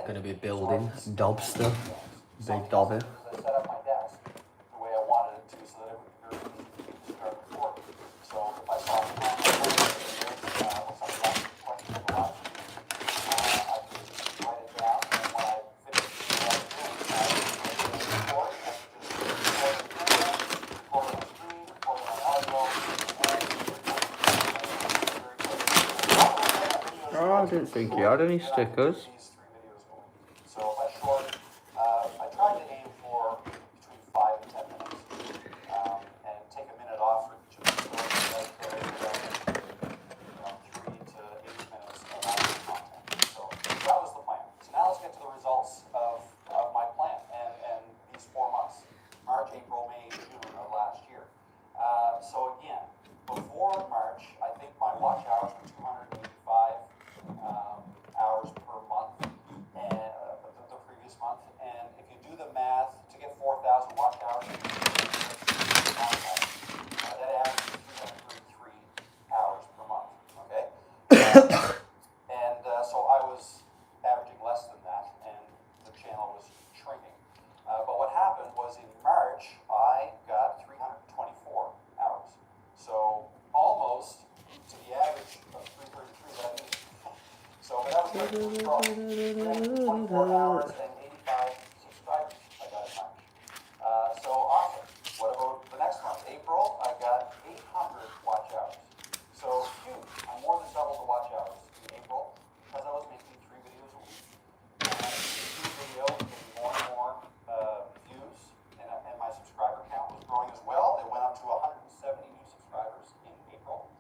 going to be building Dobster, big Dobby. Oh, I didn't think you had any stickers. I tried to aim for between 5 and 10 minutes, and take a minute off for each of the stories, like 3 to 8 minutes of action content. So that was the plan. So now let's get to the results of my plan and these 4 months, March, April, May, June of last year. So again, before March, I think my watch hours were 285 hours per month, and the previous month. And if you do the math, to get 4,000 watch hours, that averages 333 hours per month. Okay, and so I was averaging less than that, and the channel was shrinking. But what happened was in March, I got 324 hours. So almost to the average of 333 that I needed. So that was really strong. 24 hours and 85 subscribers I got in March. So awesome. What about the next month? April, I got 800 watch hours. So huge. I more than doubled the watch hours in April because I was making 3 videos a week. Each video was getting more and more views, and my subscriber count was growing as well. It went up to 170 new subscribers in April.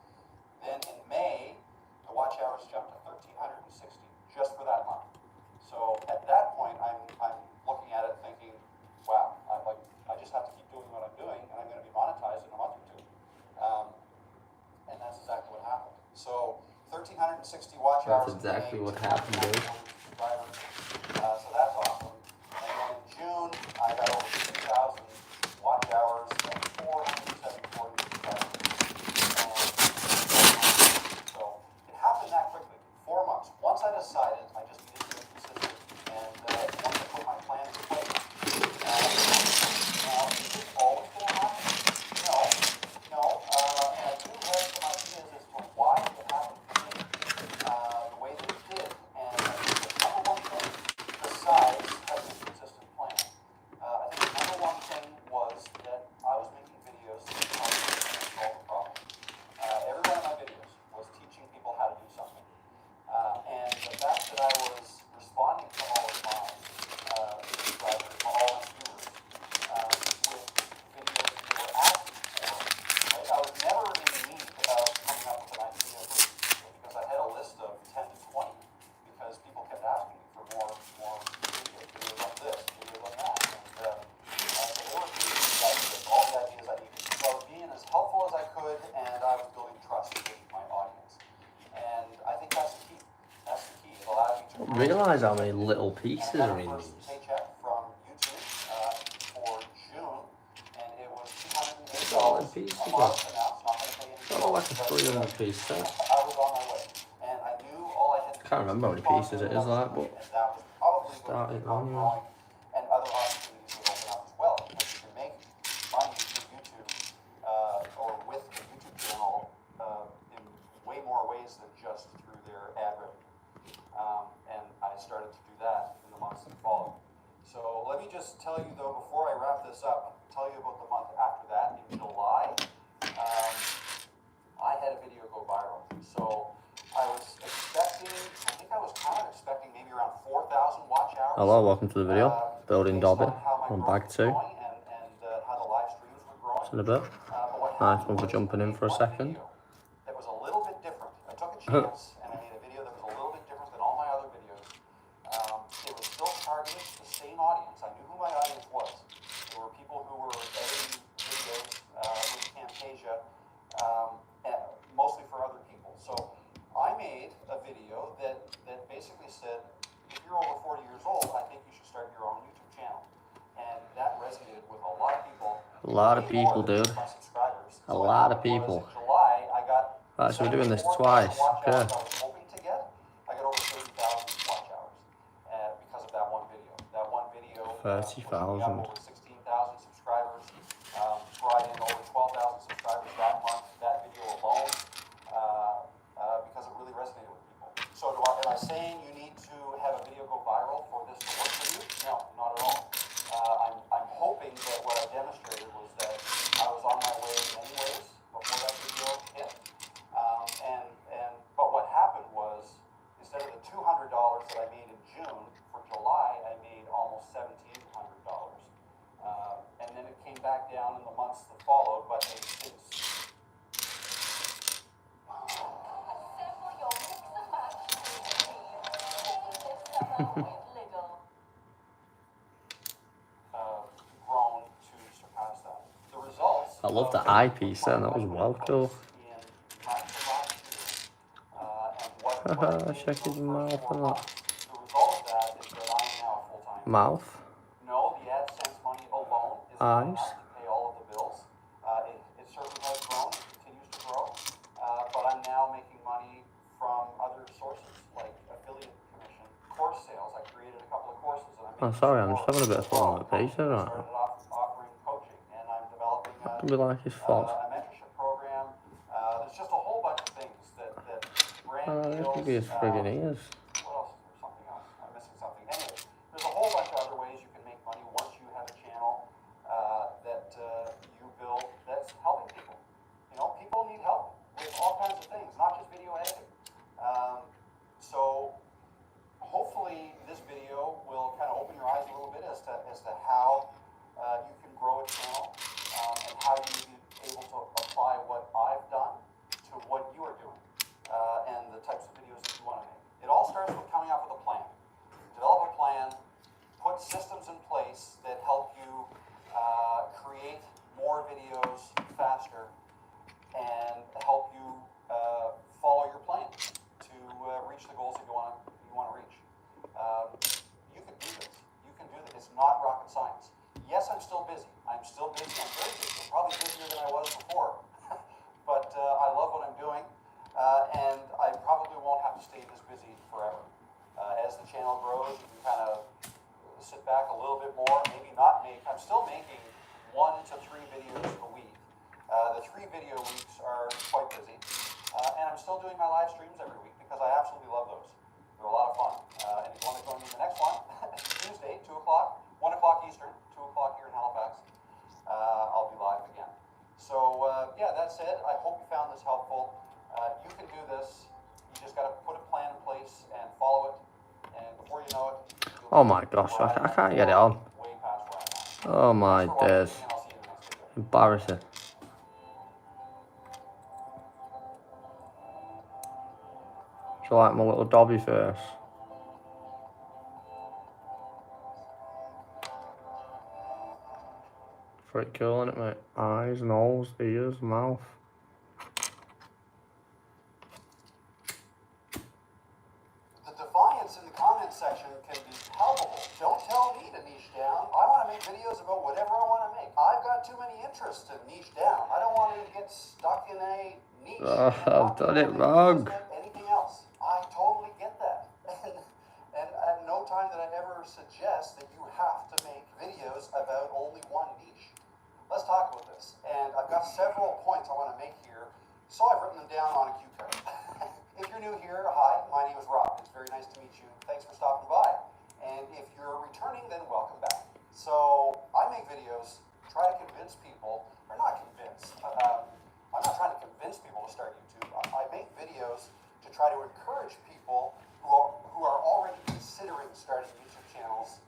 Then in May, the watch hours jumped to 1,360 just for that month. So at that point, I'm looking at it thinking, wow, I just have to keep doing what I'm doing, and I'm going to be monetized in a month or 2. And that's exactly what happened. So 1,360 watch hours. That's exactly what happened, dude. So that's awesome. And then in June, I got over 2,000 watch hours and 474 new subscribers. So it happened that quickly, 4 months. Once I decided, I just needed to be consistent, and once I put my plan in place. Now, is this always going to happen? No. And I do have some ideas as to why it happened for me the way that it did. And I think the number one thing, besides having a consistent plan, I think the number one thing was that I was making videos to help people solve a problem. Every one of my videos was teaching people how to do something. And the fact that I was responding to all of my subscribers, all my viewers, with videos that they were asking for, right? I was never in need of coming up with an idea because I had a list of 10 to 20 because people kept asking me for more videos like this, videos like that. And so they were giving me ideas, all the ideas I needed. So I was being as helpful as I could, and I was building trust with my audience. And I think that's the key. That's the key. It allowed me to Realise how many little pieces and I are got in my first these. paycheck from YouTube for June, and it was $208 Solid pieces, a bro. month, and now it's not going to pay any Oh, like a 300 piece set. I was on my way, and I knew all I had to do. Can't remember how many pieces it is like, but and that was probably going to started keep on, on yeah. growing, and other opportunities would open up as well, because you can make money through YouTube or with the YouTube channel in way more ways than just through their ad revenue. And I started to do that in the months that followed. So let me just tell you though, before I wrap this up, tell you about the month after that. In July, I had a video go viral. So I was expecting, I think I was kind of expecting maybe around 4,000 watch hours. Hello, welcome to the video. Building based Dobby. on how my I'm growth back was too. going and how the live streams were growing. In a bit. But what Nice happened one for was jumping in I for a made one second. video that was a little bit different. I took a chance and I made a video that was a little bit different than all my other videos. It was still targeted to the same audience. I knew who my audience was. There were people who were editing videos with Camtasia, mostly for other people. So I made a video that basically said, if you're over 40 years old, I think you should start your own YouTube channel. And that resonated with a lot of people. A lot of people, dude. A lot of people. In July, I got Right, so we're doing this twice. Okay. I was hoping to get. I got over 30,000 watch hours because of 30,000. Over 16,000 subscribers. Brought in over 12,000 subscribers that month. That video alone, because it really resonated with people. So, am I saying you need to have a video go viral for this to work for you? No, not at all. I'm hoping that what I demonstrated was that I was on my way anyways before that video hit. But what happened was, instead of the $200 that I made in June, for July I made almost $1,700. And then it came back down in the months that followed, but it's grown to surpass that. The results. I love the eyepiece then, that was well cool. Haha, check his mouth and that. The result of that is that I am now a full-time. Mouth. No, the AdSense money alone is not enough to pay all of the bills. It certainly has grown, it continues to grow, but I'm now making money from other sources like affiliate commission, course sales. I created a couple of courses, and Oh, sorry, I'm just having a bit of fun with the pizza right now. Started off offering coaching, and I'm developing It can be like his fault. a mentorship program. There's just a whole bunch of things that brand This deals. could be his friggin' ears. What else? There's something else. I'm missing something. Anyway, there's a whole bunch of other ways you can make money once you have a channel that you build that's helping people. You know, people need help with all kinds of things, not just video editing. So hopefully this video will kind of open your eyes a little bit as to how you can grow a channel and how you be able to apply what I've done to what you are doing and the types of videos that you want to make. It all starts with coming up with a plan. Develop a plan, put systems in place that help you create more videos faster and help you follow your plan to reach the goals that you want to reach. You can do this. You can do this. It's not rocket science. Yes, I'm still busy. I'm still busy. I'm very busy. I'm probably busier than I was before. But I love what I'm doing, and I probably won't have to stay this busy forever. As the channel grows, you can kind of sit back a little bit more, maybe not make. I'm still making 1 to 3 videos a week. The 3 video weeks are quite busy, and I'm still doing my live streams every week because I absolutely love those. They're a lot of fun. And if you want to join me in the next one, Tuesday, 2 o'clock, 1 o'clock Eastern, 2 o'clock here in Halifax, I'll be live again. So, yeah, that said, I hope you found this helpful. You can do this. You just got to put a plan in place and follow it. And before you know it, Oh my gosh, I can't get it on. way past where I'm at. Oh my Thanks for days. watching, and I'll see you in the next video. Embarrassing. Do you like my little Dobby face? Pretty cool, isn't it, mate? Eyes, nose, ears, mouth. The defiance in the comment section can be palpable. Don't tell me to niche down. I want to make videos about whatever I want to make. I've got too many interests to niche down. I don't want to get stuck in a niche. I've done it wrong. Anything else. I totally get that. And at no time did I ever suggest that you have to make videos about only one niche. Let's talk about this. And I've got several points I want to make here, so I've written them down on a cue card. If you're new here, hi, my name is Rob. It's very nice to meet you. Thanks for stopping by. And if you're returning, then welcome back. So I make videos, try to convince people, or not convince. I'm not trying to convince people to start YouTube. I make videos to try to encourage people who are already considering starting YouTube channels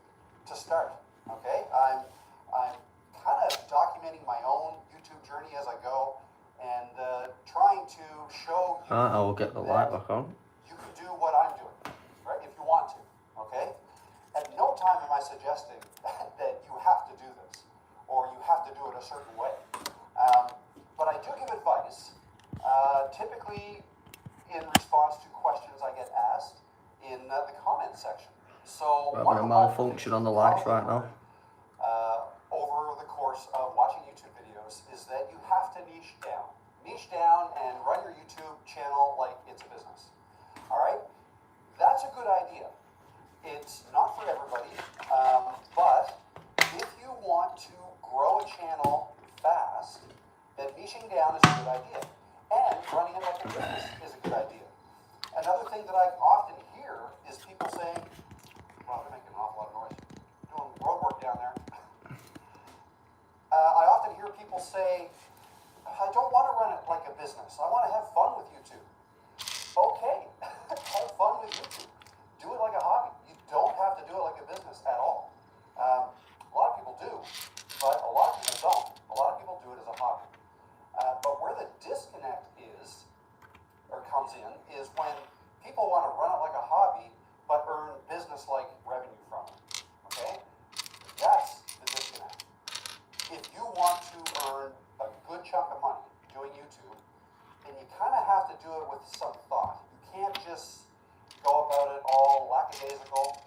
to start. Okay, I'm kind of documenting my own YouTube journey as I go, and trying to show you I will get the light back on. you can do what I'm doing, right? If you want to, okay? At no time am I suggesting that you have to do this or you have to do it a certain way. But I do give advice, typically in response to questions I get asked in the comment section. So We're having a malfunction on the lights right now. Over the course of watching YouTube videos is that you have to niche down. Niche down and run your YouTube channel like it's a business. All right? That's a good idea. It's not for everybody, but if you want to grow a channel fast, then niching down is a good idea. And running it like a business is a good idea. Another thing that I often hear is people saying, wow, they're making an awful lot of noise. Doing road work down there. I often hear people say, I don't want to run it like a business. I want to have fun with YouTube. Okay, have fun with YouTube. Do it like a hobby. You don't have to do it like a business at all. A lot of people do, but a lot of people don't. A lot of people do it as a hobby. But where the disconnect is, or comes in, is when people want to run it like a hobby, but earn business-like revenue from it. Okay? That's the disconnect. If you want to earn a good chunk of money doing YouTube, then you kind of have to do it with some thought. You can't just go about it all lackadaisical.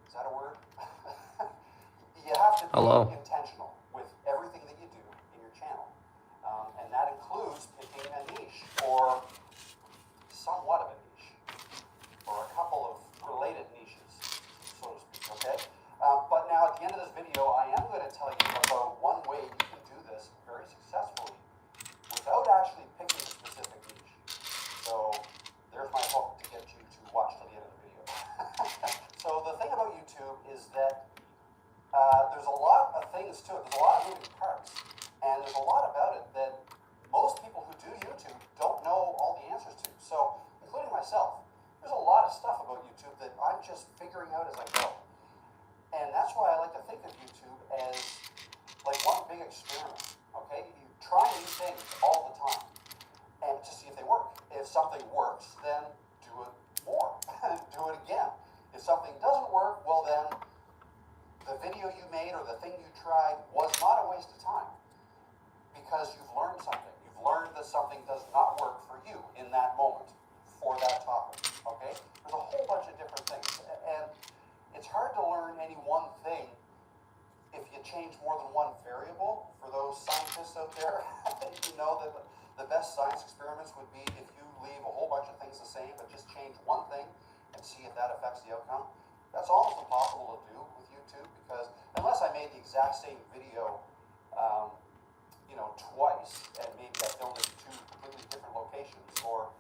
Is that a word? You have to be intentional with everything that you do in your channel. And that includes picking a niche, or somewhat of a niche, or a couple of related niches, so to speak, okay? But now at the end of this video, I am going to tell you about one way you can do this very successfully without actually picking a specific niche. So there's my hook to get you to watch till the end of the video. So the thing about YouTube is that there's a lot of things to it. There's a lot of moving parts. And there's a lot about it that most people who do YouTube don't know all the answers to. So, including myself, there's a lot of stuff about YouTube that I'm just figuring out as I go. And that's why I like to think of YouTube as like one big experiment, okay? You try new things all the time and to see if they work. If something works, then do it more. Do it again. If something doesn't work, well then, the video you made or the thing you tried was not a waste of time, because you've learned something. You've learned that something does not work for you in that moment for that topic, okay? There's a whole bunch of different things, and it's hard to learn any one thing if you change more than one variable. For those scientists out there, you know that the best science experiments would be if you leave a whole bunch of things the same, but just change one thing and see if that affects the outcome. That's almost impossible to do with YouTube, because unless I made the exact same video, twice, and maybe I filmed it in two completely different locations, or,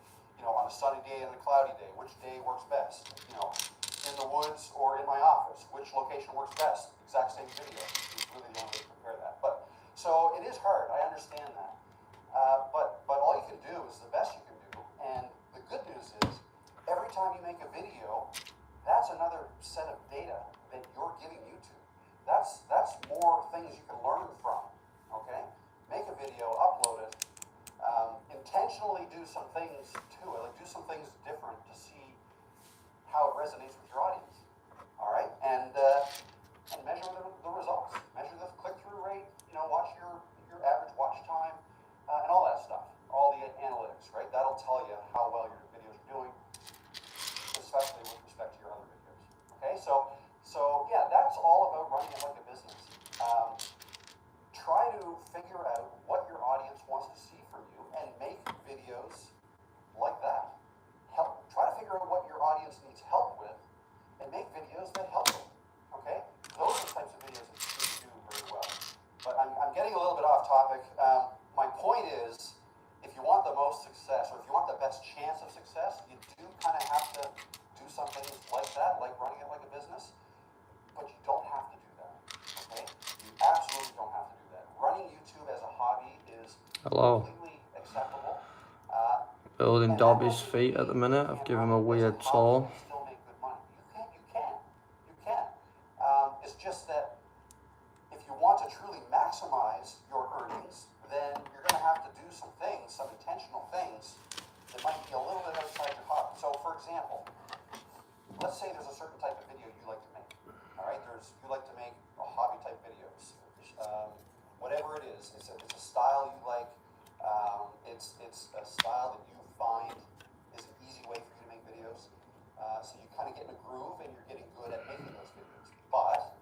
on a sunny day and a cloudy day, which day works best? In the woods or in my office, which location works best? Exact same video. It's really the only way to compare that. But, so it is hard, I understand that. But all you can do is the best you can do, and the good news is, every time you make a video, that's another set of data that you're giving YouTube. That's more things you can learn from, okay? Make a video, upload it, intentionally do some things to it, like do some things different to see how it resonates with your audience, all right? And measure the results, measure the click-through rate, watch your average watch time, and all that stuff, all the analytics, right? That'll tell you how well your videos are doing, especially with respect to your other videos. Okay, so yeah, that's all about running it like a business. Try to figure out what your audience wants to see from you and make videos like that. Try to figure out what your audience needs help with and make videos that help them. Okay, those are the types of videos that you do very well. But I'm getting a little bit off topic. My point is, if you want the most success, or if you want the best chance of success, you do kind of have to do something like that, like running it like a business, but you don't have to do that, okay? You absolutely don't have to do that. Running YouTube as a hobby is completely acceptable. Building Dobby's feet at the minute. I've given him a weird tour. Still make good money. You can. It's just that if you want to truly maximize your earnings, then you're going to have to do some things, some intentional things that might be a little bit outside your hobby. So, for example, let's say there's a certain type of video you like to make. All right, you like to make hobby type videos. Whatever it is, it's a style you like. It's a style that you find is an easy way for you to make videos. So you kind of get in a groove and you're getting good at making those videos. But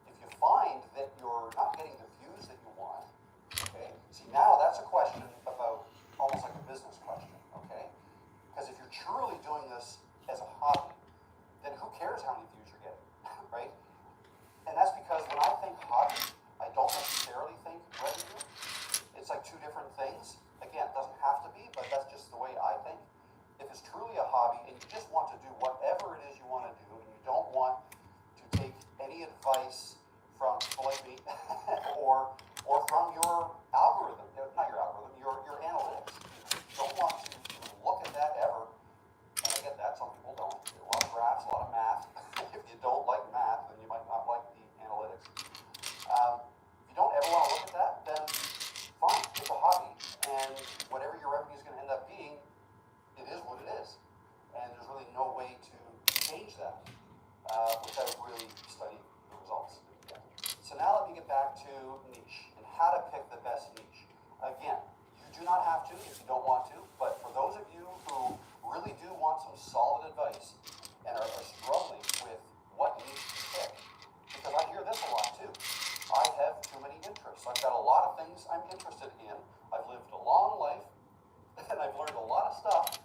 if you find that you're not getting the views that you want, okay, see, now that's a question about almost like a business question, okay? Because if you're truly doing this as a hobby, then who cares how many views you're getting, right? And that's because when I things I'm interested in. I've lived a long life, and I've learned a lot of stuff,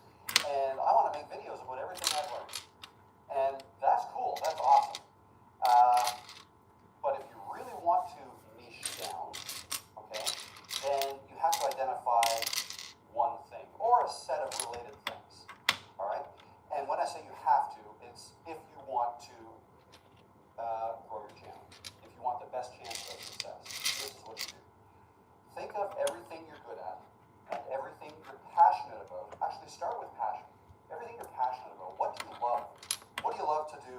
and I want to make videos about everything I've learned. And that's cool, that's awesome. But if you really want to niche down, okay, then you have to identify one thing, or a set of related things, all right? And when I say you have to, it's if you want to grow your channel, if you want the best chance of success, this is what you do. Think of everything you're good at, and everything you're passionate about. Actually, start with passion. Everything you're passionate about. What do you love? What do you love to do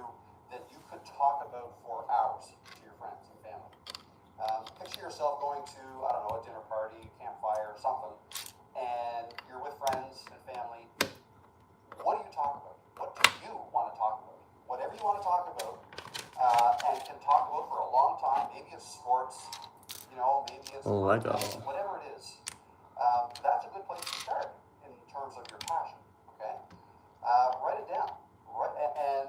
that you could talk about for hours to your friends and family? Picture yourself going to, I don't know, a dinner party, campfire, something, and you're with friends and family. What do you talk about? What do you want to talk about? Whatever you want to talk about, and can talk about for a long time. Maybe it's sports, you know, maybe it's Lego. whatever it is. That's a good place to start in terms of your passion. Okay, write it down.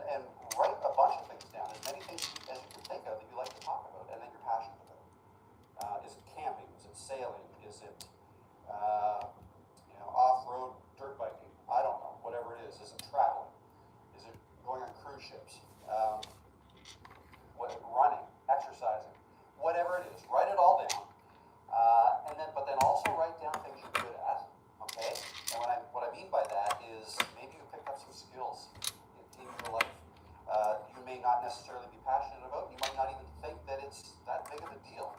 And write a bunch of things down, as many things as you can think of that you like to talk about and that you're passionate about. Is it camping? Is it sailing? Is it off-road dirt biking? I don't know. Whatever it is it traveling? Is it going on cruise ships? Running, exercising, whatever it is, write it all down, but then also write down things you're good at. Okay, and what I mean by that is maybe you picked up some skills in your life. You may not necessarily be passionate about. You might not even think that it's that big of a deal.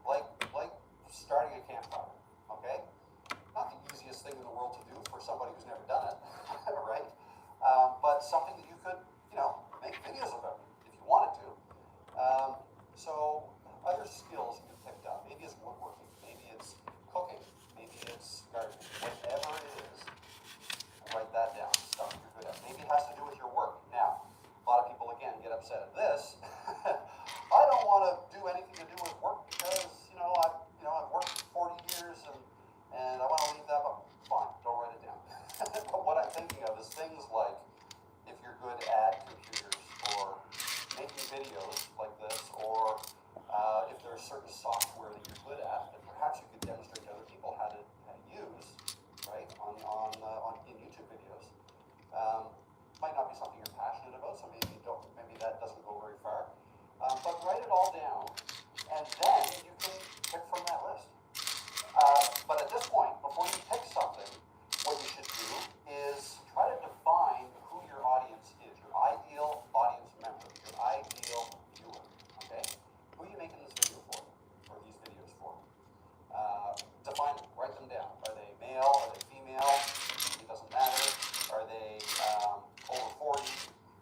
Like starting a campfire. Okay, not the easiest thing in the world to do for somebody who's never done it, right? But something that you could, make videos about if you wanted to. So other skills you've picked up, maybe it's woodworking, maybe it's cooking, maybe it's gardening, whatever it is, write that down, stuff you're good at. Maybe it has to do with your work. Now, a lot of people, again, get upset at this. I don't want to do anything to do with work because, I've worked for 40 years and I want to leave that, but fine, don't write it down. But what I'm thinking of is things like if you're good at computers or making videos like this, or if there's certain software that you're good at that perhaps you could demonstrate to other people how to use, right, in YouTube videos. Might not be something you're passionate about, so maybe that doesn't go very far. But write it all down, and then you can pick from that list. But at this point, before you pick something, what you should do is try to define who your audience is, your ideal audience member, your ideal viewer, okay? Who are you making this video for, or these videos for? Define them, write them down. Are they male, are they female? It doesn't matter. Are they over 40?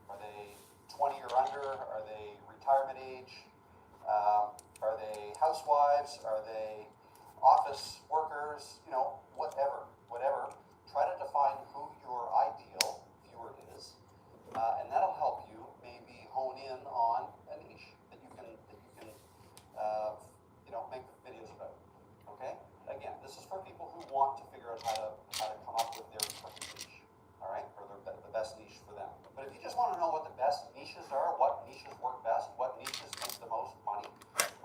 Are they 20 or under? Are they retirement age? Are they housewives? Are they office workers? Whatever. Try to define who your ideal viewer is, and that'll help you maybe hone in on a niche that you can make videos about. Okay. Again, this is for people who want to figure out how to come up with their perfect niche. All right, or the best niche for them. But if you just want to know what the best niches are, what niches work best, what niches make the most money,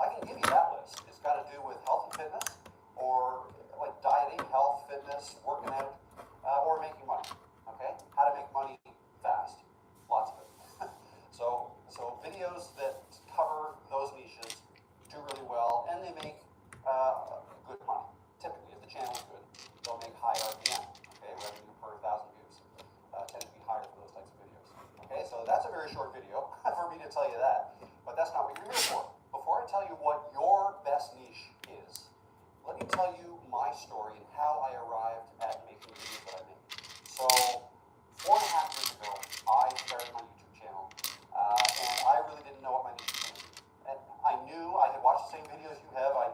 I can give you that list. It's got to do with health and fitness, or like dieting, health, fitness, working out, or making money. Okay, how to make money fast, lots of it. So videos that cover those niches do really well, and they make good money. Typically, if the channel is good, they'll make high RPM. Okay, revenue per 1,000 views tends to be higher for those types of videos. Okay, so that's a very short video for me to tell you that, but that's not what you're here for. Before I tell you what your best niche is, let me tell you my story and how I arrived at making the videos that I make. So, 4.5 years ago, I started my YouTube channel, and I really didn't know what my niche was going to be. And I knew, I had watched the same videos you have, I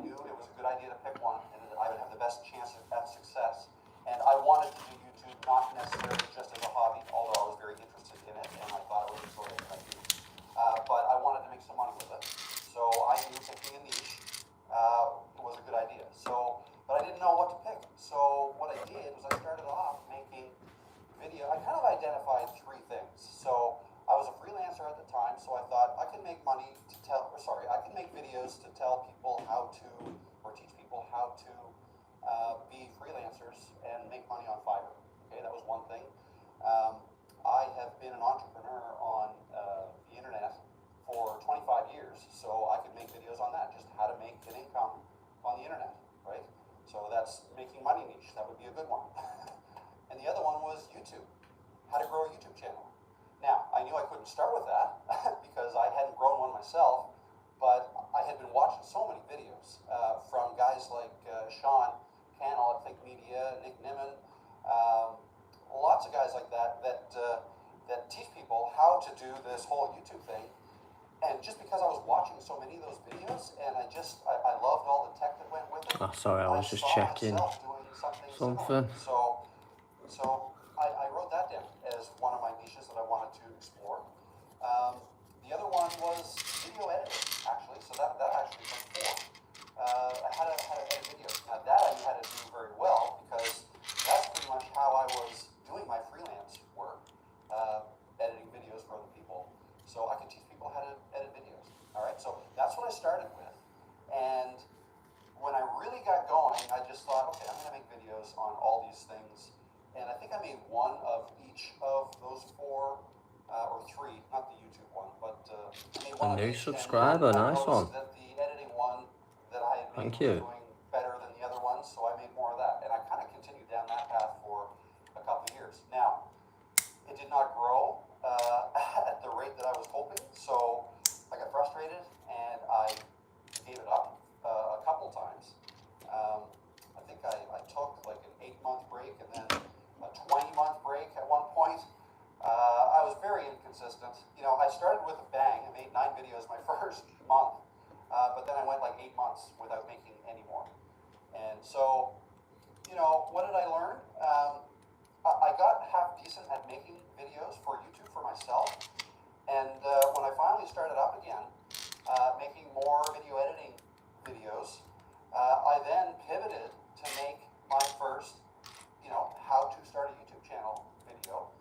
knew it was a good idea to pick one, and that I would have the best chance at success. And I wanted to do YouTube not necessarily just as a hobby, although I was very interested in it, and I thought I would enjoy it, and I do. But I wanted to make some money with it. So I knew picking a niche was a good idea. But I didn't know what to pick. So what I did was I started off making video. I kind of identified 3 things. So I was a freelancer at the time, so I thought I can make money I can make videos to tell people how YouTube, how to grow a YouTube channel. Now, I knew I couldn't start with that because I hadn't grown one myself, but I had been watching so many videos from guys like Sean Cannell at Think Media, Nick Nimmin, lots of guys like that that teach people how to do this whole YouTube thing. And just because I was watching so many of those videos, and I loved all the tech that went with it. Oh, sorry, I was just saw checking myself doing something. something. Similar. So I wrote that down as one of my niches that I wanted to explore. The other one was video editing, actually. So that actually was four. I had to edit videos. Now that I knew how to do very well because that's pretty much how I was doing my freelance work, editing videos for other people. So I could teach people how to edit videos. All right, so that's what I started with. And when I really got going, I just thought, okay, I'm going to make videos on all these things. And I think I made one of each of those four, or three, not the YouTube one, but I made one A new of each. subscriber, And I nice one. That the editing one that I had made Thank you. was doing better than the other ones, so I made more of that. And I kind of continued down that path for a couple of years. Now, it did not grow at the rate that I was hoping, so I got frustrated and I gave it up a couple times. I think I took like an 8-month break and then a 20-month break at one point. I was very inconsistent. You know, I started with a bang. I made 9 videos my first month, but then I went like 8 months without making any more. And so, you know, what did I learn? I got half decent at making videos for YouTube for myself, and when I finally started up again, making more video editing videos, I then pivoted to make my first, you know, how to start a YouTube channel video,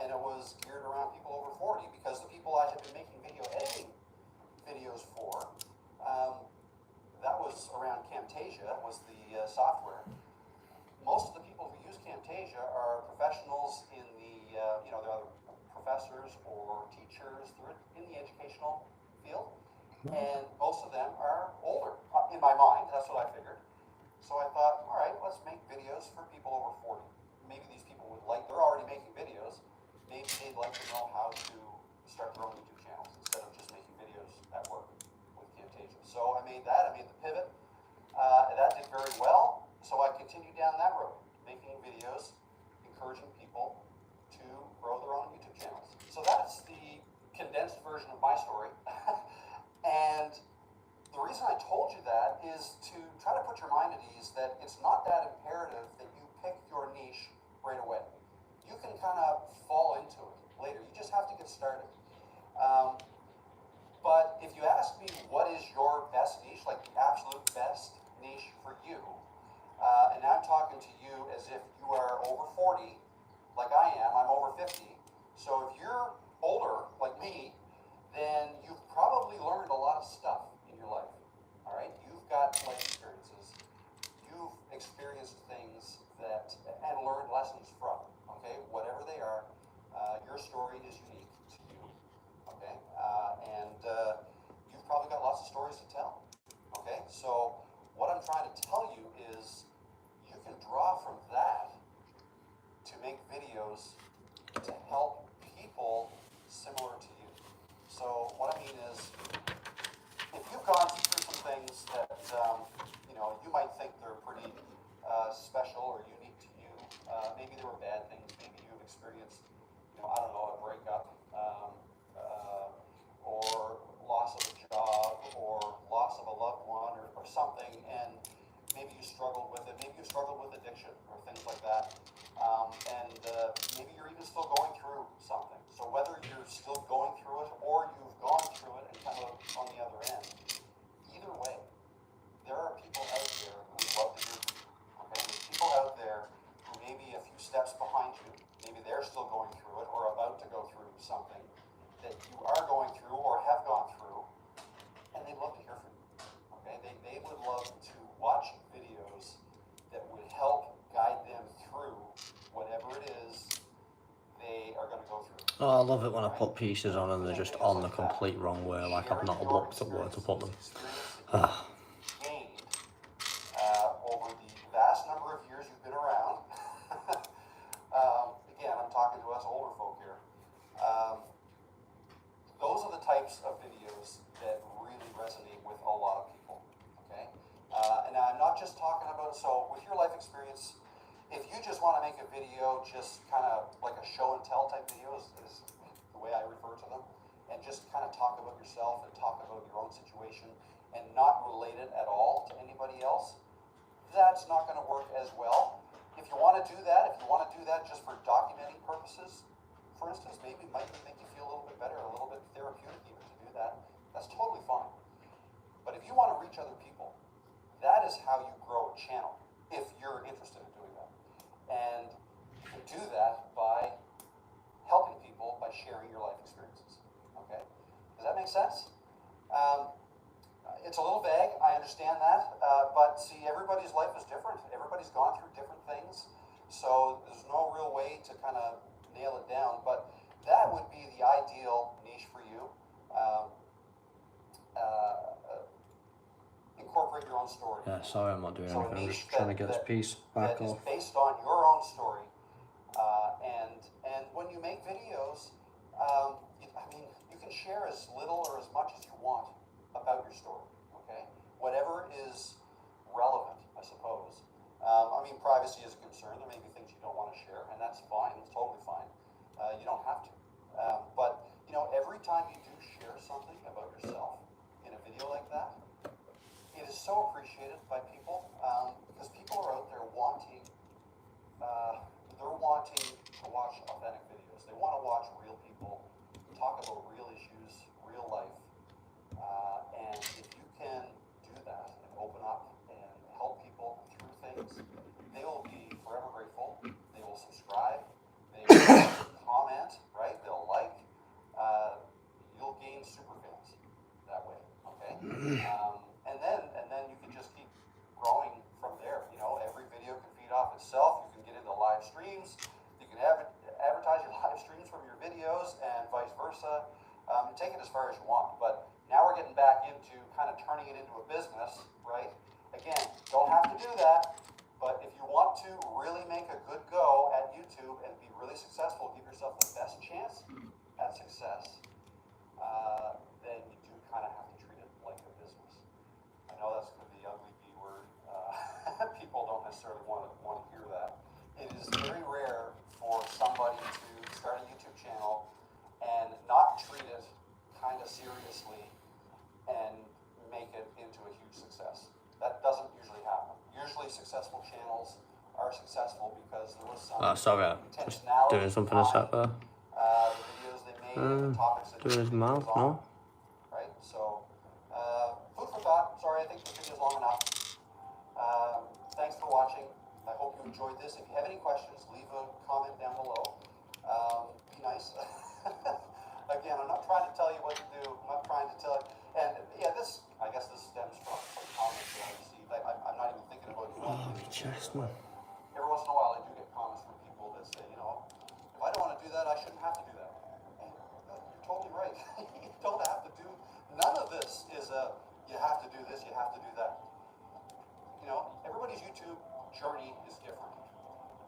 and it was geared around people over 40 because the people I had been making video editing videos for, that was around Camtasia, was the software. Most of the people who use Camtasia are professionals in the, you know, they're either professors or teachers. They're in the educational field, and most of them are older. In my mind, that's what I figured. So I thought, all right, let's make videos for people over 40. Maybe these people would like, they're already making videos. Maybe they'd like to know how to start their own YouTube channels instead of just making videos at work with Camtasia. So I made that, I made the pivot. That did very well. So I continued down that road, making videos, encouraging people to grow their own YouTube channels. So that's the condensed version of my story. And the reason I told you that is to try to put your mind at ease that it's not that imperative that you pick your niche right away. You can kind of fall into it later. You just have to get started. But if you ask me what is your best niche, like the absolute best niche for you, and I'm talking to you as if you are over 40, like I am. I'm over 50. So if you're older, like me, then you've probably learned a lot of stuff in your life. All right? You've got life experiences. You've experienced things that, and learned lessons from. Okay? Whatever they are, your story is unique to you. Okay? And you've probably got lots of stories to tell. Okay? So what I'm trying to tell you is you can draw from that to make videos to help people similar to you. So what I mean is, if you've gone through some things that you know, you might think they're pretty special or unique to you. Maybe they were bad things. Maybe you've experienced, you know, I don't know, a breakup, or loss of a job, or loss of a loved one, or something, and maybe you struggled with it. Maybe you struggled with addiction or things like that. And maybe you're even still going through something. So whether you're still going through it or you've gone through it and come out on the other end, either way, there are people out there who would love to hear from you. Okay? There's people out there who may be a few steps behind you. Maybe they're still going through it or about to go through something that you are going through or have gone through, and they'd love to hear from you. Okay? They would love to watch videos that would help guide them through whatever it is they are going to go through. Oh, I love it when I put pieces on and they're just on the complete wrong way, like I've not looked at where to put them. Gained over the vast number of years you've been around, the types of videos that really resonate with a lot of people, okay? And I'm not just talking about, so with your life experience, if you just want to make a video just kind of like a show and tell type video is the way I refer to them, and just kind of talk about yourself and talk about your own situation and not relate it at all to anybody else, that's not going to work as well. If you want to do that, just for documenting purposes, for instance, maybe it might make you feel a little bit better, a little bit therapeutic even to do that, that's totally fine. But if you want to reach other people, that is how you grow a channel, if you're interested in doing that. And you can do that by helping people by sharing your life experiences, okay? Does that make sense? It's a little vague, I understand that, but see, everybody's life is different. Everybody's gone through different things, so there's no real way to kind of nail it down, but that would be the ideal niche for you. Incorporate your own story. Yeah, sorry, I'm not doing So anything. I'm just trying to get this piece back that is off. based on your own story, and when you make videos, I mean, you can share as little or as much as you want about your story. Okay, whatever is relevant, I suppose. I mean, privacy is a concern. There may be things you don't want to share, and that's fine. It's totally fine. You don't have to. But you know, every time you do share something about yourself in a video like that, it is so appreciated by people, because people are out there wanting, they're wanting to watch authentic videos. They want to watch real people talk about real issues, real life, and if you can do that and open up and help people through things, they will be forever grateful. They will subscribe. They will comment, right? They'll like. You'll gain super fans that way, okay? And then you can just keep growing from there. You know, every video can feed off itself. You can get into live streams. You can advertise your live streams from your videos and vice versa. And take it as far as you want. But now we're getting back into kind of turning it into a business, right? Again, don't have to do that. But if you want to really make a good go at YouTube and be really successful, give yourself the best chance at success, then you do kind of have to treat it like a business. I know that's going to be the ugly B word. People don't necessarily want to hear that. It is very rare for somebody to start a YouTube channel and not treat it kind of seriously and make it into a huge success. That doesn't usually happen. Usually successful channels are successful because there was some Sorry, intentionality doing something a sec there. the videos they made, the topics that Doing his they mouth, on, no? right? So, food for thought. Sorry, I think the video is long enough. Thanks for watching. I hope you enjoyed this. If you have any questions, leave a comment down below. Be nice. Again, I'm not trying to tell you what to do. I'm not trying to tell you. And yeah, I guess this stems from some comments that I received. I'm not even thinking about doing Oh, chest, man. Every once in a while, I do get comments from people that say, you know, if I don't want to do that, I shouldn't have to do that. And you're totally right. You don't have to do. None of this is you have to do this, you have to do that. You know, everybody's YouTube journey is different.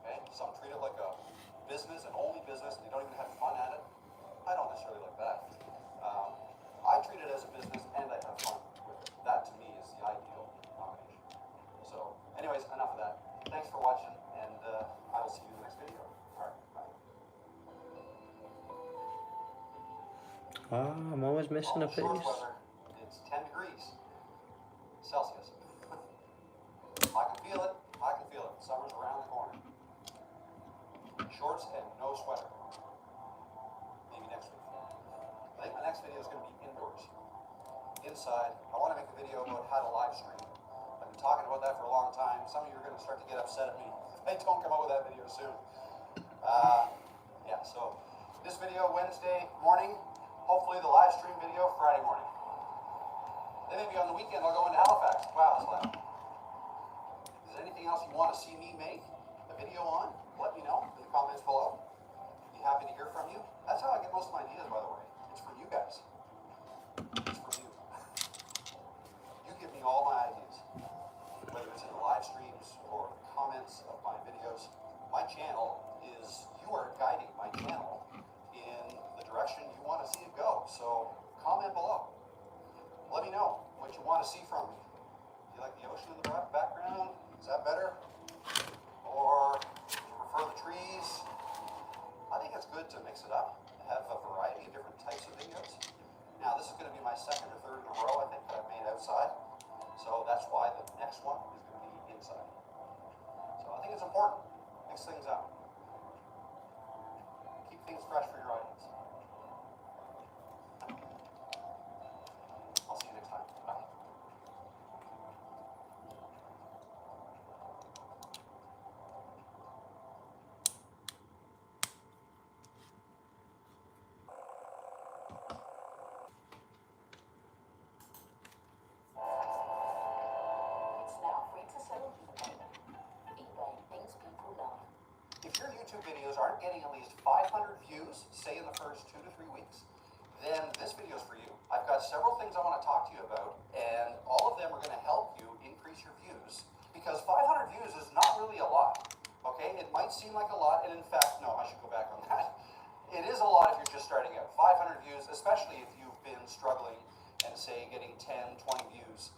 Okay, some treat it like a business and only business, and they don't even have fun at it. I don't necessarily like that. I treat it as a business and I have fun with it. That to me is the ideal combination. So, anyways, enough of that. Thanks for watching, and I will see you in the next video. All right, bye. I'm always missing a Short piece. weather, it's 10 degrees Celsius. I can feel it. I can feel it. Summer's around the corner. Shorts and no sweater. Maybe next week. I think my next video is going to be indoors. Inside, I want to make a video about how to live stream. I've been talking about that for a long time. Some of you are going to start to get upset at me if I don't come up with that video soon. Yeah, so this video Wednesday morning. Hopefully the live stream video Friday morning. Then maybe on the weekend I'll go into Halifax. Wow, that's loud. Is there anything else you want to see me make a video on? Let me know in the comments below. Be happy to hear from you. That's how I get most of my ideas, by the way. It's for you guys. It's for you. You give me all my ideas. Whether it's in the live streams or the comments of my videos. My channel is, you are guiding my channel in the direction you want to see it go. So comment YouTube videos aren't getting at least 500 views, say in the first 2 to 3 weeks, then this video is for you. I've got several things I want to talk to you about, and all of them are going to help you increase your views, because 500 views is not really a lot, okay? It might seem like a lot, and in fact, no, I should go back on that. It is a lot if you're just starting out. 500 views, especially if you've been struggling and say getting 10, 20 views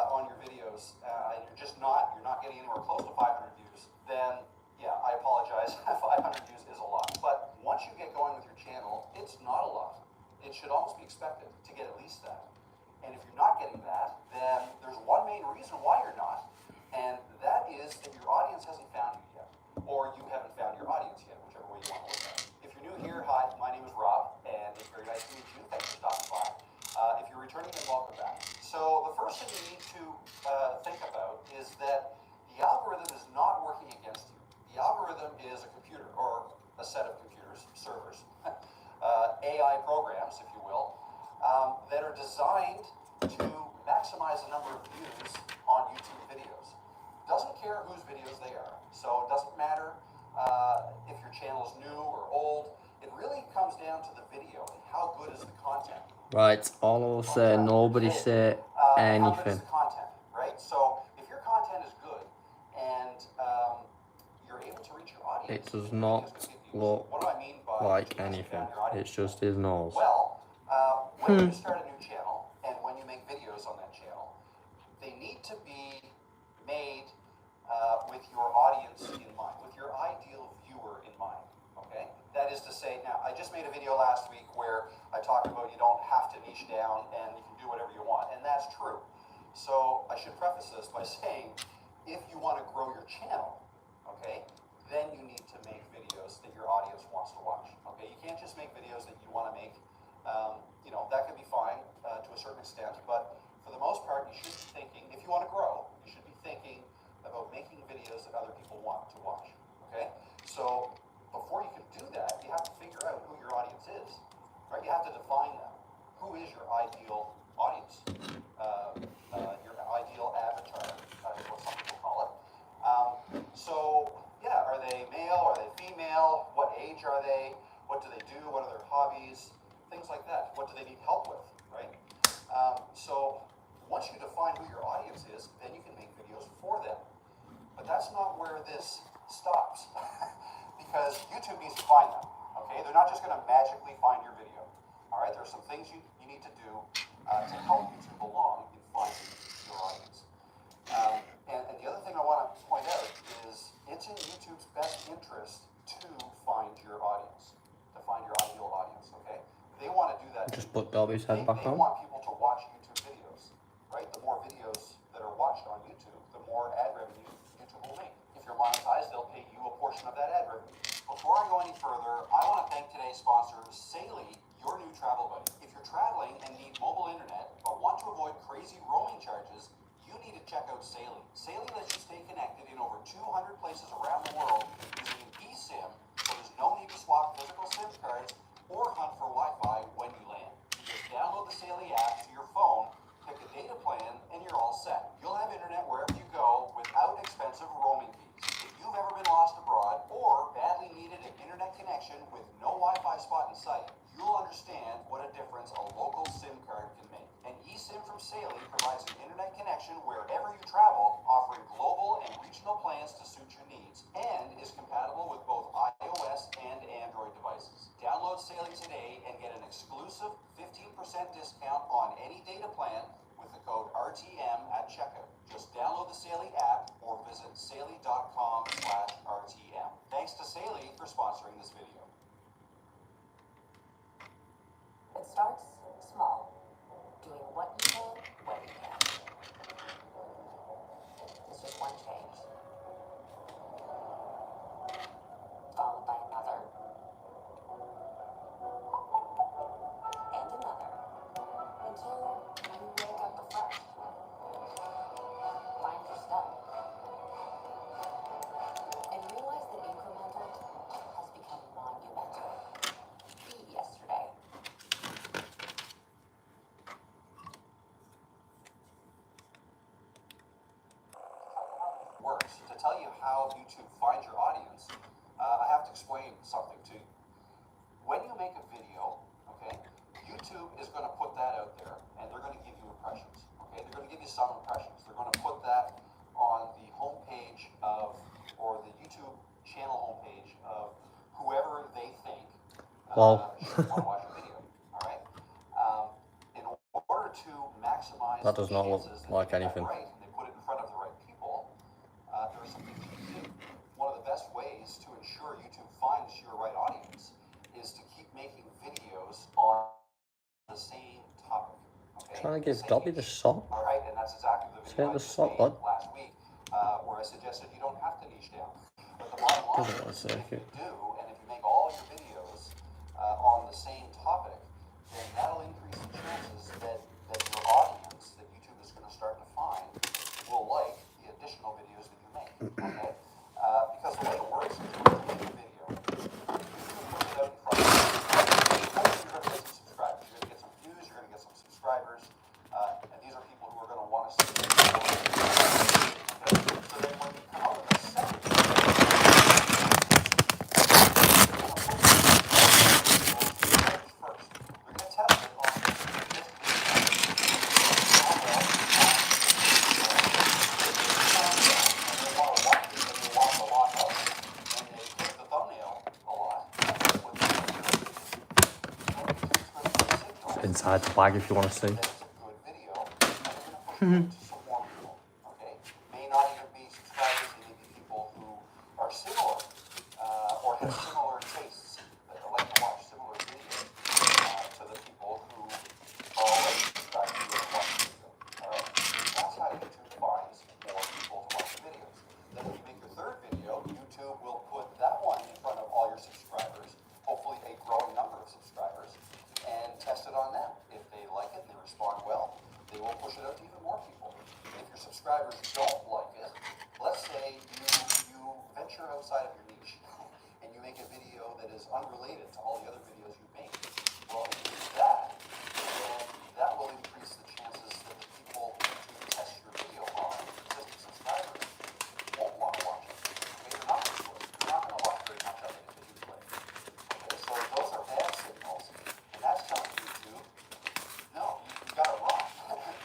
on your videos, and you're not getting anywhere close to 500 views, then yeah, I apologize. 500 views is a lot. But once you get going with your channel, it's not a lot. It should almost be expected to get at least that. And if you're not getting that, then there's one main reason why you're not, and that is that your audience hasn't found you yet, or you haven't found your audience yet, whichever way you want to look at it. If you're new here, hi, my name is Rob, and it's very nice to meet you. Thanks for stopping by. If you're returning, then welcome back. So the first thing you need to think about is that the algorithm is not working against you. The algorithm is a computer, or a set of computers, servers, AI programs, if you will, that are designed to maximize the number of views on YouTube videos. Doesn't care whose videos they are. So it doesn't matter if your channel is new or old. It really comes down to the video and how good is the content. Right, all I will say, nobody say How good is anything. the content, right? So if your content is good and you're able to reach your audience, It does not look what do I mean by like you anything. found your audience? It's just his nose. Well, when you start a new channel and when you make videos on that channel, they need to be made with your audience in mind, with your ideal viewer in mind, okay? That is to say, now, I just made a video last week where I talked about you don't have to niche down and you can do whatever you want, and that's true. So I should preface this by saying, if you want to grow your channel, okay, then you need to make videos that your audience wants to watch, okay? You can't just make videos that you want to make. That can be fine to a certain extent, but for the most part, you should be thinking, if you want to grow, you should be thinking about making videos that other people want to watch, okay? So before you can do that, you have to figure out who your audience is, right? You have to define them. Who is your ideal audience? Your ideal avatar, is what some people call it. Are they male? Are they female? What age are they? What do they do? What are their hobbies? Things like that. What do they need help with, right? So once you define who your audience is, then you can make videos for them. But that's not where this stops, because YouTube needs to find them, okay? They're not just going to magically find your video, all right? There are some things you need to do to help YouTube along in finding your audience. And the other thing I want to point out is it's in YouTube's best interest to find your audience, to find your ideal audience, okay? They want to do that. Just put Dobby's head back They on. want people to watch YouTube videos, right? The more videos that are watched on YouTube, the more ad revenue YouTube will make. If you're monetized, they'll pay you a portion of that ad revenue. Before I go any further, I want to thank today's sponsor, Saley, your new travel buddy. If you're traveling and need mobile internet, but want to avoid crazy roaming charges, you need to check out Saley. Saley lets you stay connected in over 200 places around the world using an eSIM, so there's no need to swap physical SIM cards or hunt for Wi-Fi when you land. You just download the Saley app to your phone, pick a data plan, and you're all set. You'll have internet wherever you go without expensive roaming fees. If you've ever been lost abroad or badly needed an internet connection with no Wi-Fi spot in sight, you'll understand what a difference a local SIM card can make. An eSIM from Saley provides an internet connection wherever you travel, offering global and regional plans to suit your needs, and is compatible with both iOS and Android devices. Download Saley today and get an exclusive 15% discount on any data plan with the code RTM at checkout. Just download the Saley app or visit saley.com/RTM. Thanks to Saley for sponsoring this video. It starts small, doing what you can, when you can. It's just one change, followed by another, and another, until you wake up refreshed. Find your step. And Well, should want to watch your video. All right. In order to maximize that does not look chances that like you get that anything. right, and they put it in front of the right people, there are some things you can do. One of the best ways to ensure YouTube finds your right audience is to keep making videos on the same topic. Okay? Trying to give Same Dobby the niche. sock. All right, and that's exactly the Take video I the just sock, made bud. last week, where I suggested you don't have to niche down. But the bottom line Doesn't want is, to take if you it. do, and if you make all your videos on the same topic, then that'll increase the chances that your audience that YouTube is going to start to find will like the additional videos that you make. Okay? Because the way it works is when you make a video, YouTube puts it out in front of you. You're going to get some subscribers. You're going to get some views. You're going to get some subscribers. And these are people who are going to want to see it. Okay? So then when you come out with a second Inside the bag if you want to see. that it's a good video, and they're going to push it to some more people. Okay, may not even be subscribers; they may be people who are similar or have similar tastes that like to watch similar videos to the people who are already subscribed to you and watch the video. All right, that's how YouTube finds more people to watch the videos. Then when you make your third video, YouTube will put that one in front of all your subscribers, hopefully a growing number of subscribers, and test it on them. If they like it and they respond well, they will push it out to even more people. If your subscribers don't like it, let's say you venture outside of your niche and you make a video that is unrelated to all the other videos you make. Well, if you do that, then that will increase the chances that the people who test your video on, existing subscribers, won't want to watch it. Okay, they're not going to watch very much of it if they do play. Okay, so those are bad signals, and that's telling YouTube, no, you got it wrong.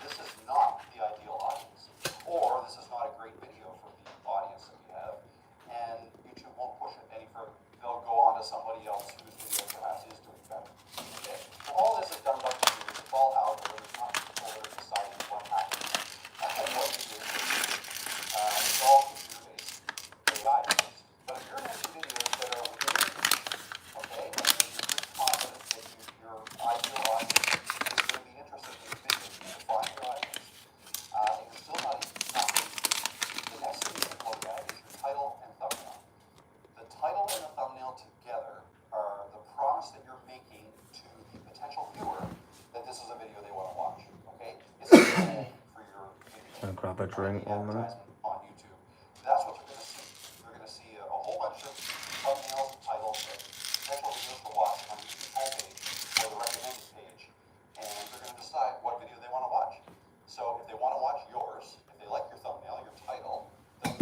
This is not the ideal audience, or this is not a great video for the audience that we have, and YouTube won't push it any further. They'll go on to somebody else whose video perhaps is doing better. Okay, so all this is done by computers. It's all algorithms, not people that are deciding what happens and what videos they do. It's all computer-based, AI based. But if you're making videos that are within your niche, okay, and you're pretty confident that your ideal audience is going to be interested in these videos, you define your audience, and you're still not confident. The next thing you can look at is your title and thumbnail. The title and the thumbnail together are the promise that you're making to the potential viewer that this is a video they want to watch. Okay, it's a tag for your video. Gonna grab a drink The 1 minute. advertisement on YouTube. That's what they're going to see. They're going to see a whole bunch of thumbnails and titles of potential videos to watch on YouTube's homepage or the recommended page, and they're going to decide what video they want to watch. So if they want to watch yours, if they like your thumbnail, your title, then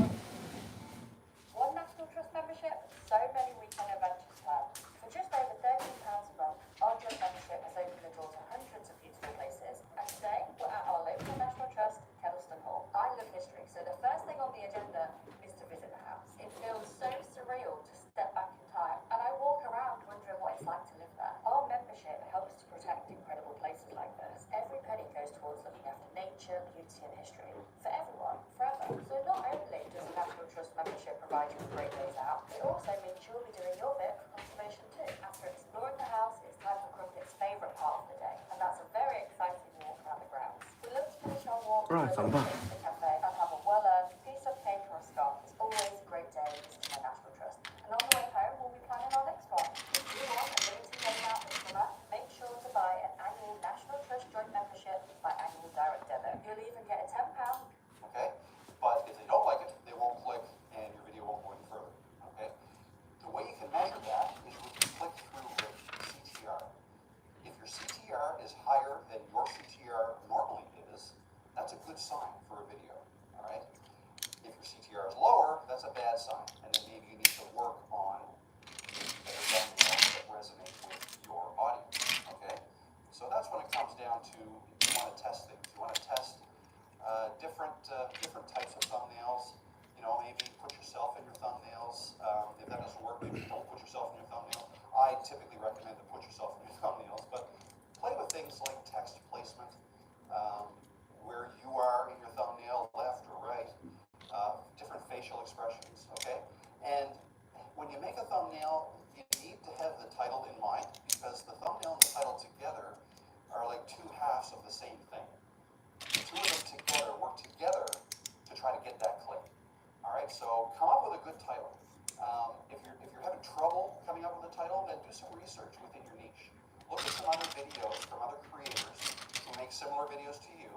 One National Trust membership, so many weekend adventures planned. For just over £13 a month, our joint membership has opened the door to hundreds of beautiful places. And today, we're at our local National Trust, Kettleston Hall. I love history, so the first thing on the agenda is to visit the house. It feels so surreal to step back in time, and I walk around wondering what it's like to live there. Our membership helps to protect incredible places like this. Every penny goes towards looking after nature, beauty, and history. For everyone, forever. So not only does the National Trust membership provide you with great days out, it also means you'll be doing your bit for conservation too. After exploring the house, it's time for Crockett's favourite part of the day, and that's a very exciting walk around the grounds. We look to finish our walk Right, with a I'm look back. into the cafe and have a well-earned piece of cake or a scarf. It's always a great day visiting the National Trust. And on the way home, we'll be planning our next one. If you want a limited day out this summer, make sure to buy an annual National Trust joint membership by annual direct debit. You'll even get a £10. okay? But if they don't like it, they won't click and your video won't go any further, okay? The way you can measure that is with the click-through rate, CTR. If your CTR is higher than your CTR normally is, that's a good sign for a video, all right? If your CTR is lower, that's a bad sign, and then maybe you need to work on better thumbnails that resonate with your audience, okay? So that's when it comes down to, you want to test things. You want to test different types of thumbnails. You know, maybe put yourself in your thumbnails. If that doesn't work, maybe don't put yourself in your thumbnail. I typically recommend the similar videos to you,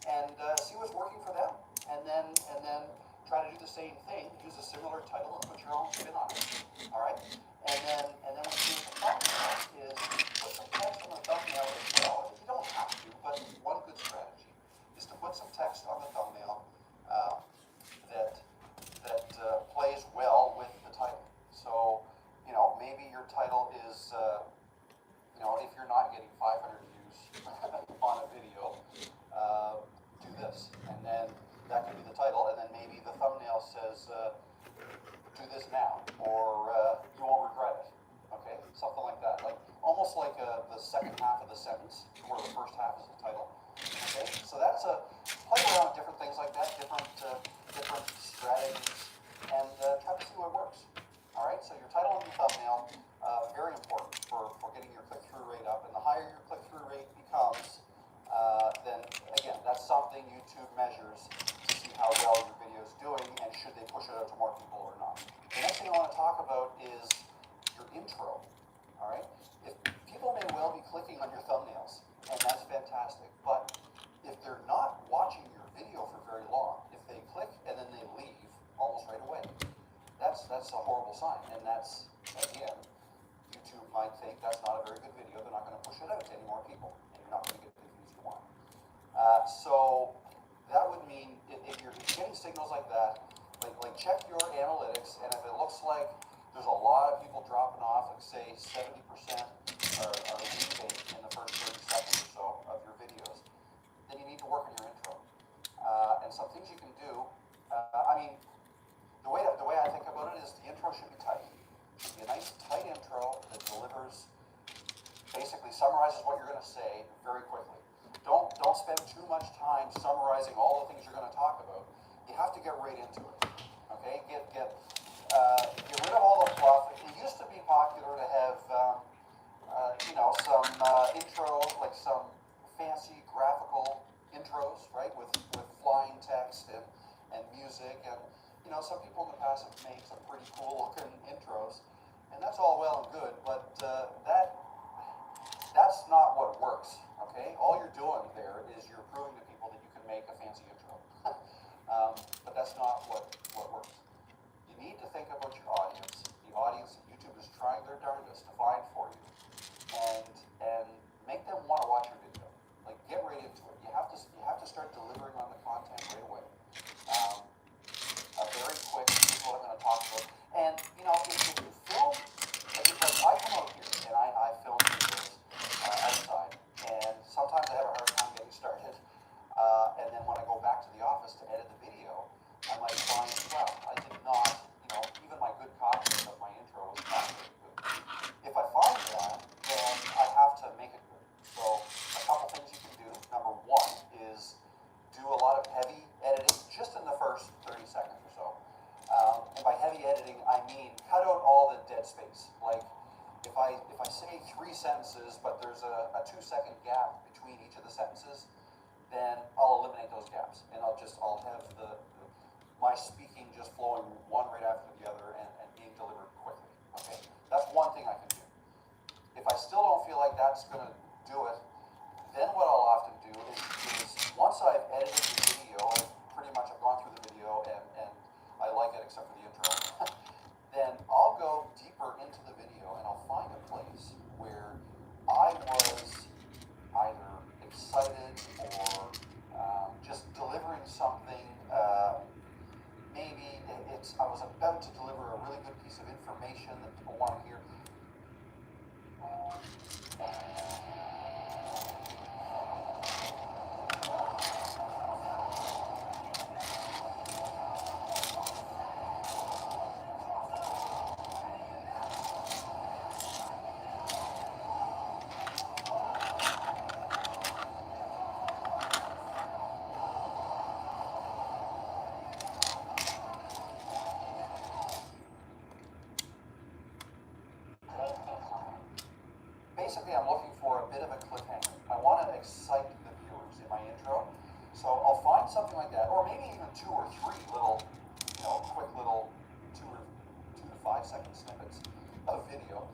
and see what's working for them, and then try to do the same thing. Use a similar title and put your own spin on it. All right, and then what you do with the thumbnail is put some text on the thumbnail as well. You don't have to, but one good strategy is to put some text on the thumbnail that plays well with the title. So, you know, maybe your title is, you know, if you're not getting 500 views on a video, do this, and then that could be the title, and then maybe the thumbnail says, do this now, or you won't regret it. Okay, something like that, like almost like the second half of the sentence, where the first half is the title. Okay, so that's play around with different things like that, different strategies, and try to see what works. All right, so your title and your thumbnail, very important for getting your click-through rate up, and the higher your click-through rate becomes, then again, that's something YouTube measures to see how well your video is doing, and should they push it out to more people or not. The next thing I want to talk about is your intro. All right, if people may well be clicking on your thumbnails, and that's fantastic, but if they're not watching your video for very long, if they click and then they leave almost right away, that's a horrible sign, and that's, again, YouTube might think that's not a very good video. They're not going to push it out to any more people, and you're not going to get the views you want. So that would mean if you're getting signals like that, like check your analytics, and if it looks like there's a lot of people dropping off, like say 70% are leaving in the first 30 seconds or so of your videos, then you need to work on your intro. And some things you can do, I mean, the way I think about it is the intro should be tight. It should be a nice tight intro that delivers, basically summarizes what you're going to say very quickly. Don't spend too much time summarizing all the things you're going to talk about. You have to get right into it. Okay, get rid of all the fluff. It used to be popular to have you know, some intro, like some fancy graphical intros, right, with flying text and music, and you know, some people in the past have made some pretty cool looking intros, and that's all well and good, but that's not what works. Okay, all you're doing there is you're proving to people that you can make a fancy intro, but that's not what works. You need to think about your audience, the audience that YouTube is trying their darndest to find for you, and make them want to watch your video. Like, get right into it. You have to start delivering on the content right away. Very quick, here's what I'm going to talk about. And you know, if you film, like I come out here and I film videos outside, and sometimes I have a hard time getting started. And then when I go back to the office to edit the video, I might find, well, I did not, you know, even my good copy of my intro was not very good. If I find that, then I have to make it good. So a couple things you can do. Number one is do a lot of heavy editing just in the first 30 seconds or so. And by heavy editing, I mean cut out all the dead space. Like if I say 3 sentences, but there's a 2-second gap between each of the sentences, then I'll eliminate those gaps, and I'll have my speaking just flowing one right after the other and being delivered quickly. Okay, that's one thing I can do. If I still don't feel like that's going to do it, then what I'll often do is once I've edited the video, I've gone through the video and I like it except for the intro, then I'll go deeper into the video and I'll find a place where I was either excited or just delivering something. Maybe I was about to deliver a really good piece of information that people want to hear. Basically, I'm looking for a bit of a cliffhanger. I want to excite the viewers in my intro, so I'll find something like that, or maybe even 2 or 3 little, you know, quick little 2 to 5 second snippets of video.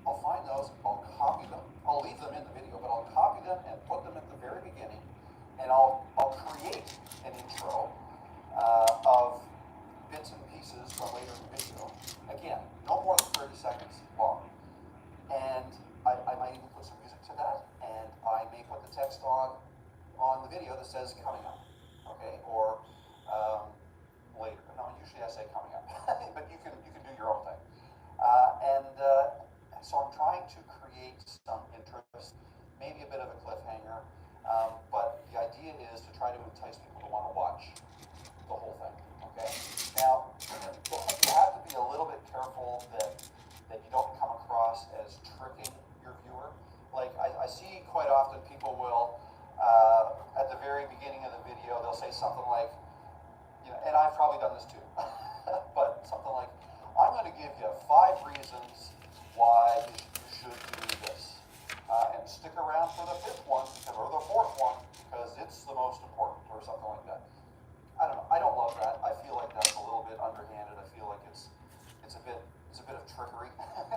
I'll find those, I'll copy them, I'll leave them in the video, but I'll copy them and put them at the very beginning and I'll create an intro of bits and pieces from later in the video. Again, no more than 30 seconds long. And I might even put some music to that, and I may put the text on the video that says coming up, okay, or later. No, usually I say coming up, but you can do your own thing. So I'm trying to create some interest, maybe a bit of a cliffhanger, but the idea is to try to entice people to want to watch the whole thing, okay? Now, you have to be a little bit careful that you don't come across as tricking your viewer. Like, I see quite often people will, at the very beginning of the video, they'll say something like, you know, and I've probably done this too, but something like, I'm going to give you 5 reasons why you should do this. And stick around for the 5th one, or the 4th one, because it's the most important, or something like that. I don't know. I don't love that. I feel like that's a little bit underhanded. I feel like it's a bit of trickery,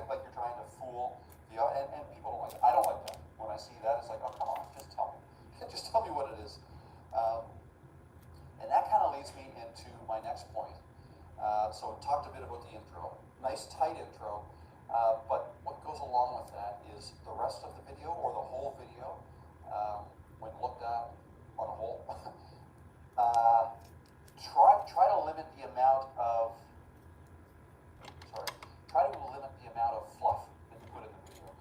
like you're trying to fool the and people don't like it. I don't like that. When I see that, it's like, oh, come on, just tell me. Just tell me what it is. And that kind of leads me into my next point. So we talked a bit about the intro. Nice tight intro, but what goes along with that is the rest of the video, or the whole video, when looked at on a whole. Try to limit the amount of fluff that you put in the video.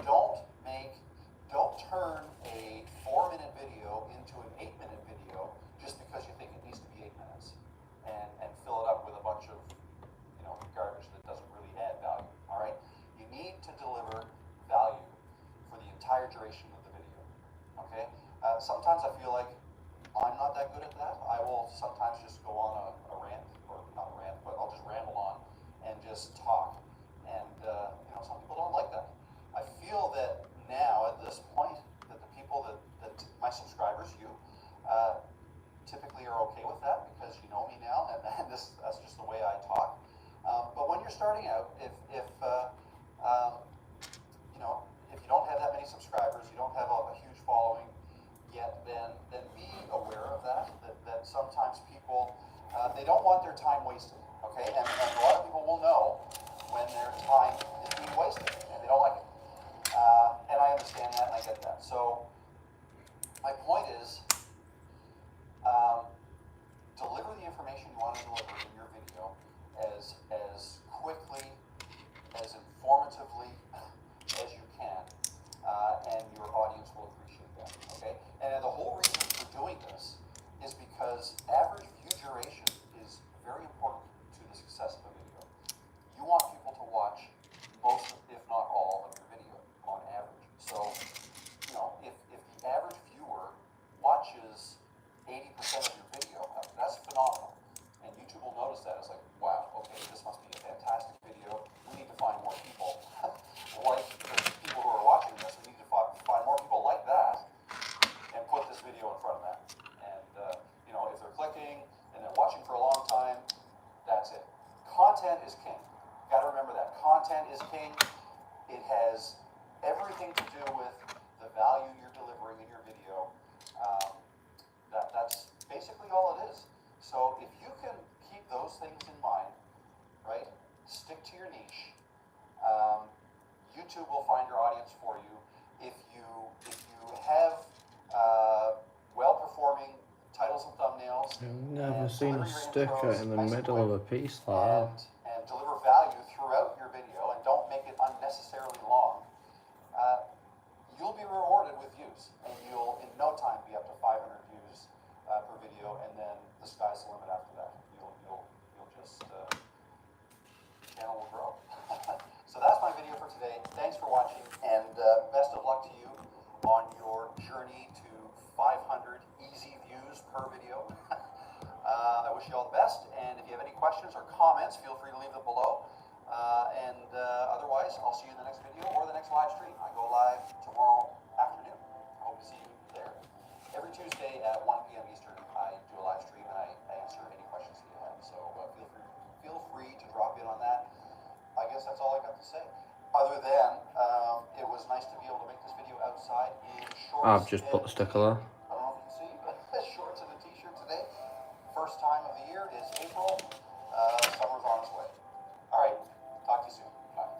Don't turn a 4-minute video into an 8-minute video just because you think it needs to be 8 minutes, and fill it up with a bunch of, you know, garbage that doesn't really add value. All right, you need to deliver value for the entire duration of the video. Okay, sometimes I feel like I'm not that good at that. I will sometimes just go on a rant, or not a rant, but I'll just ramble on and just talk. And you know, some people don't like that. I feel that now at this point that the people that my subscribers, you, typically are okay with that because you know me now, and that's just the way I talk. But when you're starting out, if you know, if you don't have that many subscribers, you don't have a huge following yet, then be aware of that sometimes people, they don't want their time wasted, okay? And a lot of people will know when their time is being wasted, and they don't like it. And I understand that, and I get that. So my point is, deliver the information you want to deliver in your video as quickly, as informatively as you can, and your audience will appreciate that, okay? And the whole reason for doing this is because average view duration is very important to the success of a video. You want people to watch most, if not all, of your video on average. So, you know, if the average viewer watches 80% of your video, that's phenomenal. And YouTube will notice that. It's like, wow, okay, this must be a fantastic video. We need to find more people like the people who are watching this. We need to find more people like that and put this video in front of that. And, you know, if they're clicking and they're watching for a long time, that's it. Content is king. You got to remember that. Content is king. It has everything to do with the value you're delivering in your video. That's basically all it is. So if you can keep those things in mind, right, stick to your niche, YouTube will find your audience for you. If you have well-performing titles and thumbnails, I've never seen a deliver your sticker intros in the nice and middle of a quick, piece like that. and deliver value throughout your video, and don't make it unnecessarily long, you'll be rewarded with views, and you'll in no time be up to 500 views per video, and then the sky's the limit after that. You'll just channel will grow. So that's my video for today. Thanks for watching, and best of luck to you on your journey to 500 easy views per video. I wish you all the best, and if you have any questions or comments, feel free to leave them below. Otherwise, I'll see you in the next video or the next live stream. I go live tomorrow afternoon. I hope to see you there. Every Tuesday at 1 p.m. Eastern, I do a live stream and I answer any questions that you have. So feel free to drop in on that. I guess that's all I got to say. Other than, it was nice to be able to make this video outside in short. I've just put the sticker there. shorts and a t-shirt today. First time of the year is April. Summer's on its way. All right, talk to you soon. Bye.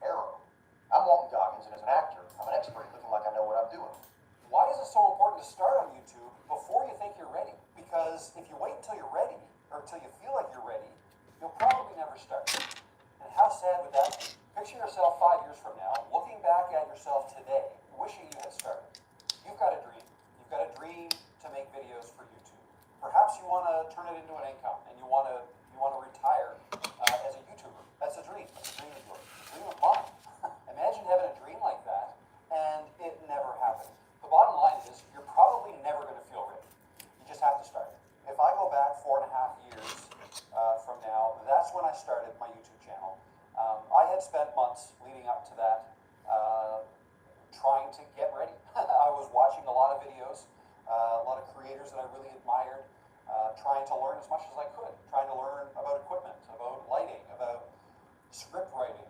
Arrow. I'm Walton Goggins, and as an actor, I'm an expert looking like I know what I'm doing. Why is it so important to start on YouTube before you think you're ready? Because if you wait until you're ready, or until you feel like you're ready, you'll probably never start. And how sad would that be? Picture yourself 5 years from now, looking back at yourself today, wishing you had started. You've got a dream. You've got a dream to make videos for YouTube. Perhaps you want to turn it into an income, and you want to retire as a YouTuber. That's a dream. That's a dream of yours. It's a dream of mine. Imagine having a dream like that, and it never happened. The bottom line is, you're probably never going to feel ready. You just have to start. If I go back 4.5 years from now, that's when I started my YouTube channel. I had spent months leading up to that trying to get ready. I was watching a lot of videos, a lot of creators that I really admired, trying to learn as much as I could, trying to learn about equipment, about lighting, about script writing,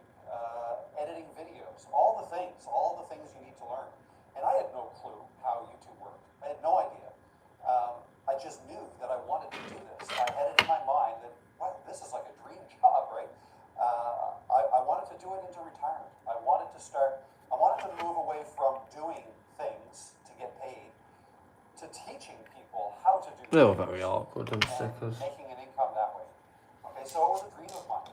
editing videos, all the things you need to learn. And I had no clue how YouTube worked. I had no idea. I just knew that I wanted to do this. I had it in my mind that, wow, this is like a dream job, right? I wanted to do it into retirement. I wanted to move away from doing things to get paid to teaching people how to do They were things very awkward and stickers. making an income that way. Okay, so it was a dream of mine.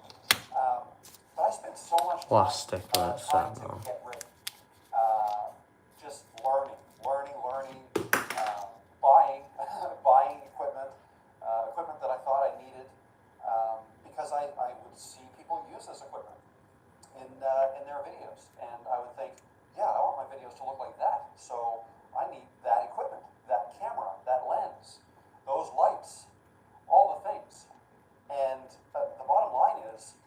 But I spent so much time Last sticker, it's trying sad to now. get ready. Just learning, buying equipment that I thought I needed, because I would see people use this equipment in their videos, and I would think, yeah, I want my videos to look like that, so I need that equipment, that camera, that lens, those lights, all the things. And the bottom line is,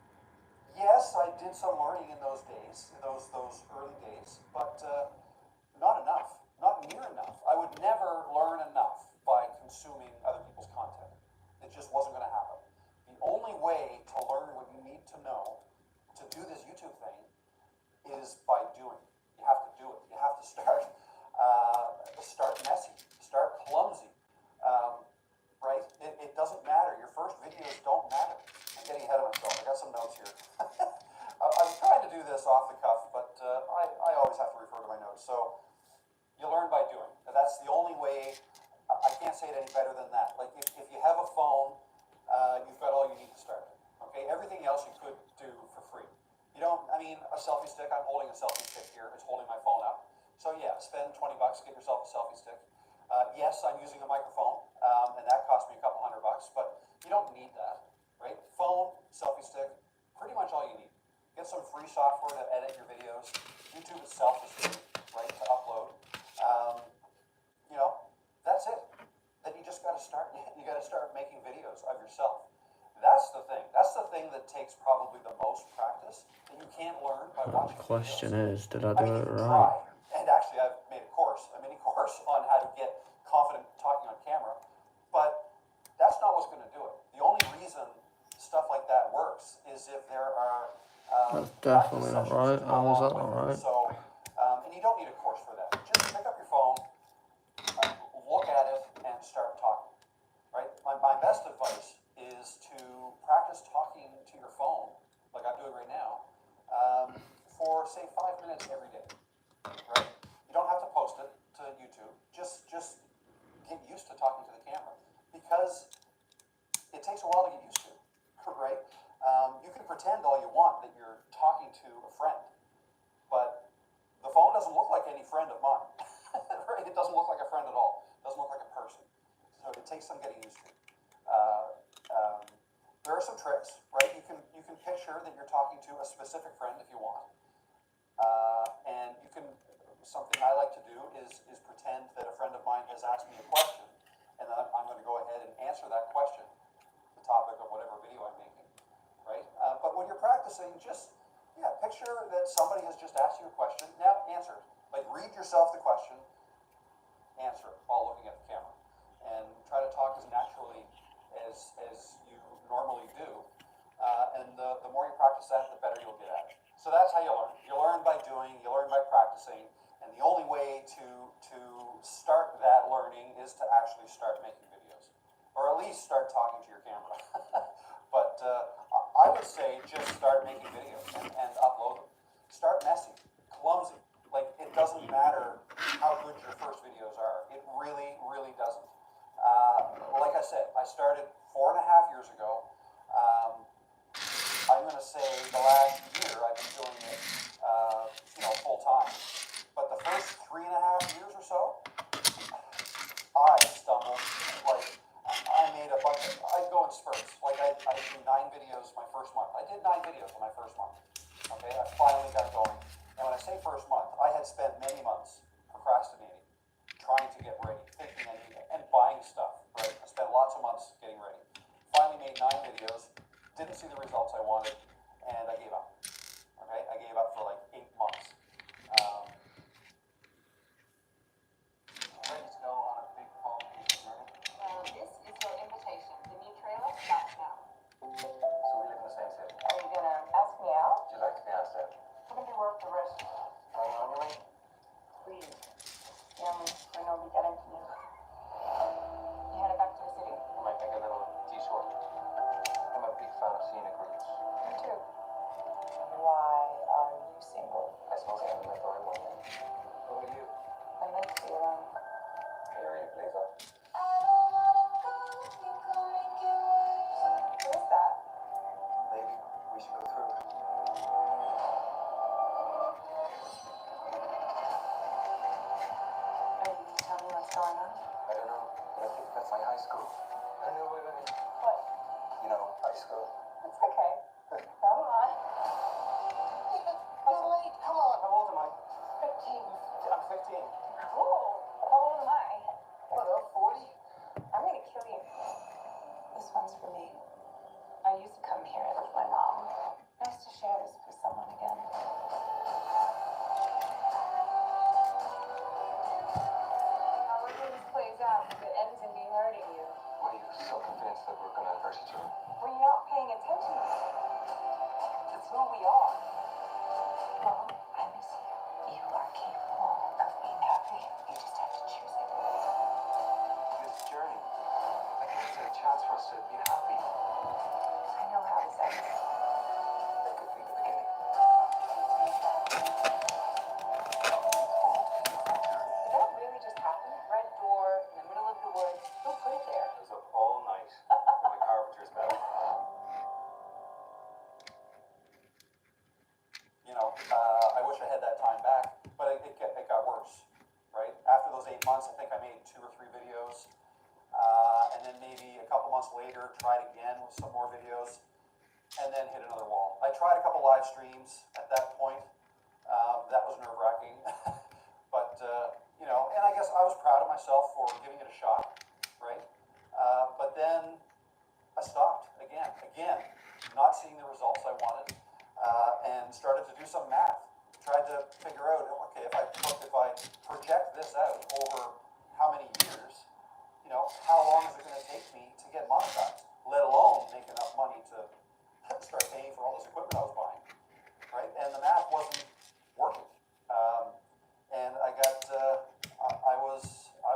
yes, I did some learning in those days, those early days, but not enough, not near enough. I would never learn enough by consuming other people's content. It just wasn't going to happen. The only way to learn what you need to know to do this YouTube thing is by doing. You have to do it. You have to start messy, start clumsy, right? It doesn't matter. Your first videos don't matter. I'm getting ahead of myself. I got some notes here. I'm trying to do this off the cuff, but I always have to refer to my notes. So you learn by doing. That's the only way. I can't say it any better than that. Like if you have a phone, you've got all you need to start. Okay, everything else you could do for free. You don't, I mean, a selfie stick, I'm holding a selfie stick here, it's holding my phone up. So yeah, spend $20, get yourself a selfie stick. Yes, I'm using a microphone, and that cost me a couple $100, but you don't need that, right? Phone, selfie stick, pretty much all you need. Get some free software to edit your videos. YouTube itself is free, right, to upload. That's it. Then you just got to start, you got to start making videos of yourself. That's the thing. That's the thing that takes probably the most practice, and you can't learn by watching The question videos. is, did I do You it can right? try, and actually I've made a mini course on how to get confident talking on camera, but that's not what's going to do it. The only reason stuff like that works is if there are That's definitely not right. How is that not right? So, and you don't need a course for that. Just pick up your phone, look at it, and start talking, right? My best advice is to practice talking to your phone, like I'm doing right now, for say 5 minutes every day, right? You don't have to post it to YouTube. Just get used to talking to the camera, because it takes a while to get used to, right? You can pretend all you want that you're talking to a friend, but the phone doesn't look like any friend of mine, right? It doesn't look like a friend at all. It doesn't look like a person. So it takes some getting used to. There are some tricks, right? You can picture that you're talking to a specific friend if you want, and you can. Something I like to do is pretend that a friend of mine has asked me a question, and then I'm going to go ahead and answer that question, the topic of whatever video I'm making. practicing, just, picture that somebody has just asked you a question. Now answer it. Like, read yourself the question, answer it while looking at the camera. And try to talk as naturally as you normally do. And the more you practice that, the better you'll get at it. So that's how you learn. You learn by doing, you learn by practicing. And the only way to start that learning is to actually start making videos. Or at least start talking to your camera. But I would say just start making videos and upload them. Start messy, clumsy. Like, it doesn't matter how good your first videos are. It really, really doesn't. Like I said, I started 4.5 years ago. I'm going to say the last year I've been doing it, full time. But the first 3.5 years or so, I stumbled. Like, I made a bunch of, I'd go in spurts. Like, I'd do 9 videos my first month. I did 9 videos in my first month. Okay, I finally got going. And when I say first month, I had spent many months procrastinating, trying to get ready, thinking I needed it, and buying stuff, right? I spent lots of months getting ready. Finally made 9 videos, didn't see the results I wanted, and I gave up. Okay, I gave up for like 8 months. Ready to go on a big fall piece of journey. This is your invitation. The new trailer starts now. So we live in the same city. Are you gonna ask me out? Would you like to be asked out? How many work the rest? Are you on your way? Please. I know we get into you. You headed back to the city? I might make a little detour. I'm a big fan of scenic routes. Me too. Why are you single? I suppose I haven't met the right one yet. What about you? I meant to be alone. Are you ready to blaze up? What is that? Maybe we should go through it. Are you gonna tell me what's going on? I don't know, but I think that's my high school. I know what I mean. What? You know, high school. It's okay. Come on. You're late. Come on. How old am I? 15. I'm 15. Cool. How old am I? What, 40? I'm gonna kill you. This one's for me. I used to come here with my mom. Nice to share this with someone again. However this plays out, if it ends in me hurting you, Why are you so convinced that we're going to hurt each other? well, you're not paying attention. It's who we are. Mom, I miss you. You are capable of being happy. You just have to choose it. This journey, I think it's a chance for us to be happy. I know how this ends. That could be the beginning. Did that really just happen? Red door in the middle of the woods. Who put it there? I was up all night with my carpenter's belt. I wish I had that time back, but it got worse, right? After those 8 months, I think I made 2 or 3 videos. And then maybe a couple months later, tried again with some more videos, and then hit another wall. I tried a couple live streams at that point. That was nerve-wracking. But, and I guess I was proud of myself for giving it a shot, right? But then I stopped again, not seeing the results I wanted, and started to do some math. Tried to figure out, okay, if I project this out over how many years, how long is it going to take me to get monetized, let alone make enough money to start paying for all this equipment I was buying, right? And the math wasn't working. And I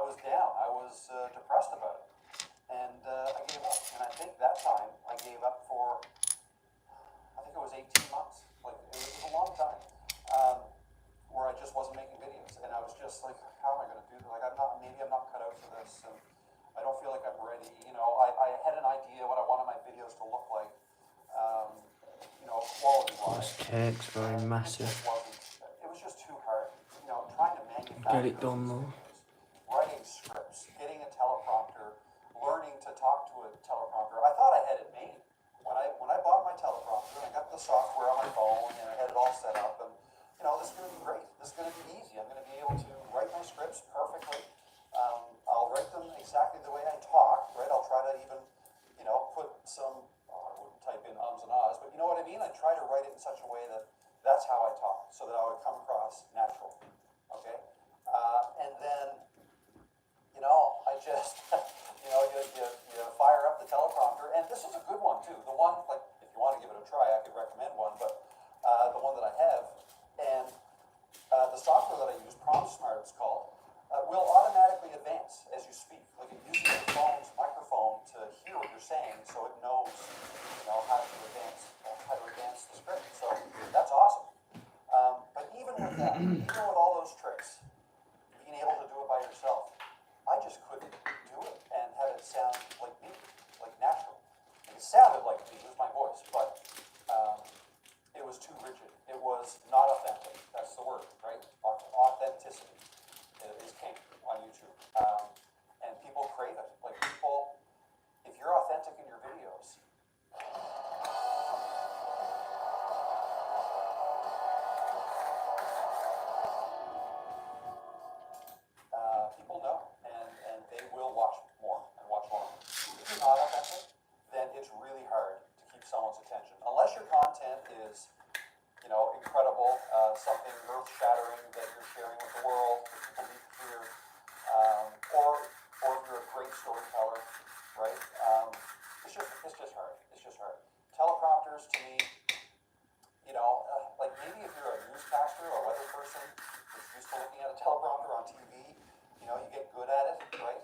was down. I was depressed about it. And I gave up. And I think that time I gave up for, I think it was 18 months. Like, it was a long time, where I just wasn't making videos. And I was just like, how am I going to do this? Like, maybe I'm not cut out for this. And I don't feel like I'm ready. I had an idea what I wanted my videos to look like, quality-wise. This cake's very massive. It was just too hard. Trying to manufacture. Get it done though. Writing scripts, getting a teleprompter, learning to talk to a teleprompter. I thought I had it made. When I bought my teleprompter and I got the software on my phone and I had it all set up, and this is going to be great. This is going to be easy. I'm going to be able to write my scripts perfectly. I'll write them exactly the way I talk, right? I'll try to even, put some, I wouldn't type in ums and ahs, but you know what I mean? I try to write it will automatically advance as you speak. Like it uses your phone's microphone to hear what you're saying, so it knows, how to advance the script. So that's awesome. But even with that, even with all those tricks, being able to do it by yourself, I just couldn't do it and have it sound like me, like natural. It sounded like me, it was my voice, but it was too rigid. It was not authentic. That's the word, right? Authenticity is king on YouTube. And people crave it. Like people, if you're authentic in your videos, people know, and they will watch more and watch longer. If you're not authentic, then it's really hard to keep someone's attention. Unless your content is, incredible, something earth-shattering that you're sharing with the world that people need to hear, or if you're a great storyteller, right? It's just hard. It's just hard. Teleprompters to me, like maybe if you're a newscaster or a weather person that's used to looking at a teleprompter on TV, you get good at it, right?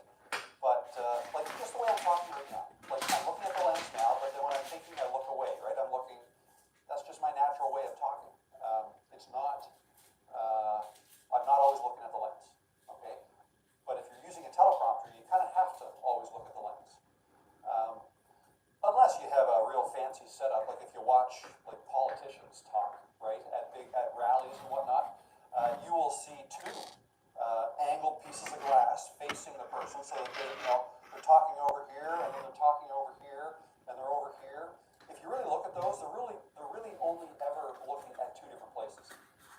But like just the way I'm talking right now, like I'm looking at the lens now, but then when I'm thinking, I look away, right? That's just my natural way of talking. It's not, I'm not always looking at the lens, okay? But if you're using a teleprompter, you kind of have to always look at the lens. Unless you have a real fancy setup, like if you watch like politicians talk, right, at rallies and whatnot, you will see two angled pieces of glass facing the person, so that they're talking over here, and then they're talking over here, and they're over here. If you really look at those, they're really only ever looking at two different places,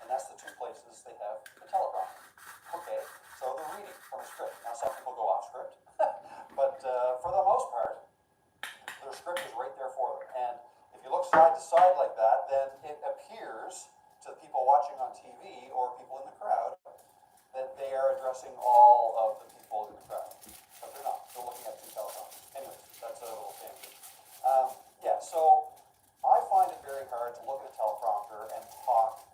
and that's the two places they have the teleprompter. Okay, so they're reading from a script. Now some people go off script, but for the most part, their script is right there for them. And if you look side to side like that, then it appears to people watching on TV or people in the crowd that they are addressing all of the people in the crowd. But they're not. They're looking at two teleprompters. Anyways, that's a little tangent. So I find it very hard to look at a teleprompter and talk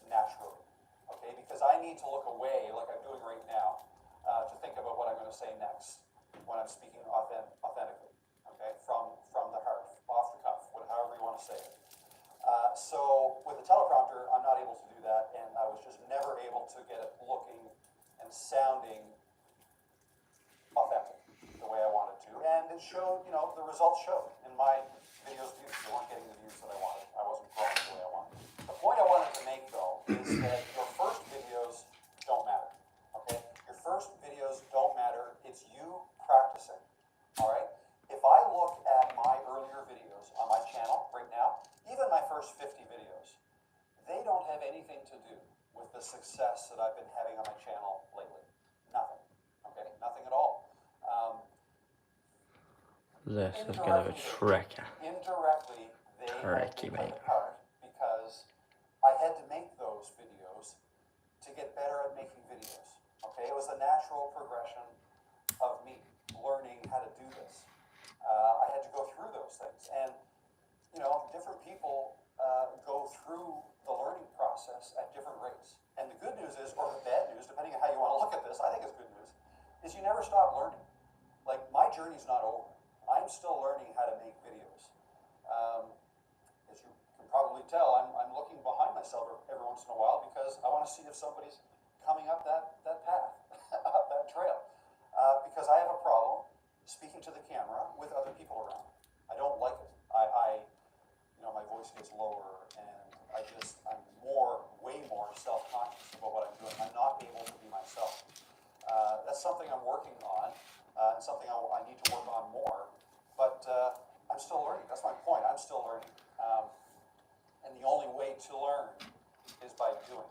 naturally, okay? Because I need to look away, like I'm doing right now, to think about what I'm going to say next when I'm speaking authentically, okay? From the heart, off the cuff, however you want to say it. So with the teleprompter, I'm not able to do that, and I was just never able to get it looking and sounding authentic the way I wanted to. And it showed, the results showed in my videos views. They weren't getting the views that I wanted. I wasn't growing the way I wanted. The point I wanted to make, though, is that your first videos don't matter, okay? Your first videos don't matter. It's you practicing, all right? If I look at my earlier videos on my channel right now, even my first 50 videos, they don't have anything to do with the success that I've been having on my channel lately. Nothing, okay? Nothing at all. This is going to be tricky. Indirectly, they Tricky, played mate. a part because I had to make those videos to get better at making videos, okay? It was a natural progression of me learning how to do this. I had to go through those things, and different people go through the learning process at different rates. And the good news is, or the bad news, depending on how you want to look at this, I think it's good news, is you never stop learning. Like, my journey's not over. I'm still learning how to make videos. As you can probably tell, I'm looking behind myself every once in a while because I want to see if somebody's coming up that path, up that trail. Because I have a problem speaking to the camera with other people around. I don't like it. My voice gets lower, and I'm way more self-conscious about what I'm doing. I'm not able to be myself. That's something I'm working on, and something I need to work on more. But I'm still learning. That's my point. I'm still learning. And the only way to learn is by doing.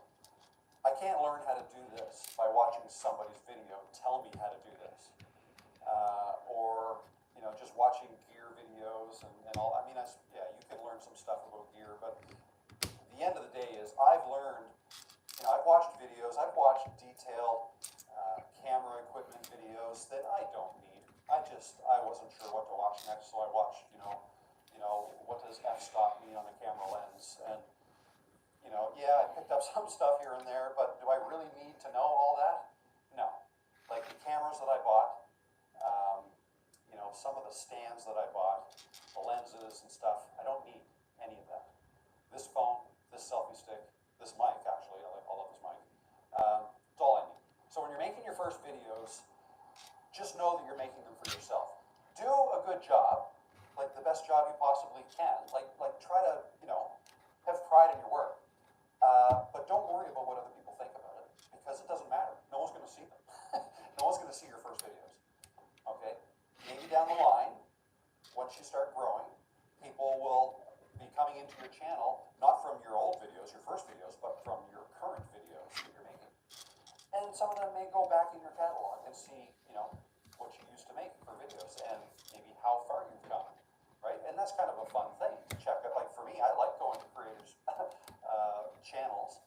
I can't learn how to do this by watching somebody's video tell me how to do this. Or just watching gear videos and all. I mean, you can learn some stuff about gear, but the end of the day is I've learned, I've watched videos, I've watched detailed camera equipment videos that I don't need. I wasn't sure what to watch next, so I watched, what does f-stop mean on the camera lens? And, I picked up some stuff here and there, but do I really need to know all that? No. that I bought, the lenses and stuff, I don't need any of that. This phone, this selfie stick, this mic, actually, I love this mic. It's all I need. So when you're making your first videos, just know that you're making them for yourself. Do a good job, like the best job you possibly can. Like try to, have pride in your work. But don't worry about what other people think about it, because it doesn't matter. No one's going to see them. No one's going to see your first videos. Okay? Maybe down the line, once you start growing, people will be coming into your channel, not from your old videos, your first videos, but from your current videos that you're making. And some of them may go back in your catalog and see, what you used to make for videos and maybe how far you've gone, right? And that's kind of a fun thing to check out. Like for me, I like going to creators' channels,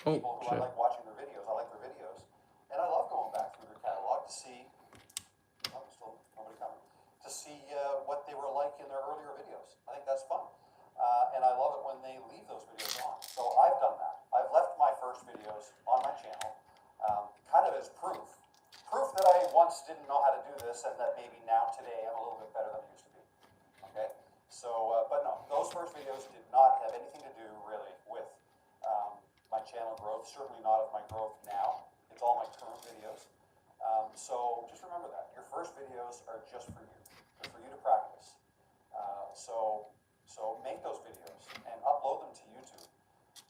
people who I like watching their videos. I like their videos. And I love going back through their catalog to see, still nobody coming, to see what they were like in their earlier videos. I think that's fun. And I love it when they leave those videos on. So I've done that. I've left my first videos on my channel, kind of as proof that I once didn't know how to do this, and that maybe now today I'm a little bit better than I used to be. Okay? So, but no, those first videos did not have anything to do really with my channel growth, certainly not of my growth now. It's all my current videos. So just remember that. Your first videos are just for you. They're for you to practice. So make those videos and upload them to YouTube.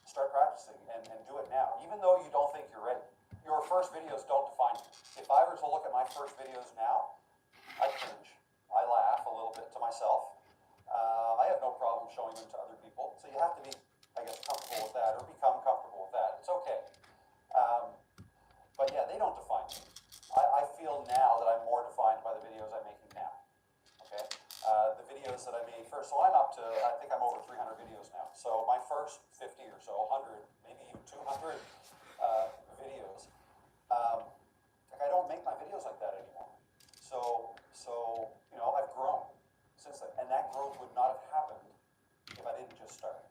Start practicing and do it now, even though you don't think you're ready. Your first videos don't define you. If I were to look at my first videos now, I cringe. I laugh a little bit to myself. I have no problem showing them to other people. So you have to be, I guess, comfortable with that or become comfortable with that. It's okay. But yeah, they don't define me. I feel now that I'm more defined by the videos I'm making now. Okay? The videos that I made first, so I'm up to, I think I'm over 300 videos now. So my first 50 or so, 100, maybe even 200 videos, I don't make my videos like that anymore. So I've grown since then, and that growth would not have happened if I didn't just start.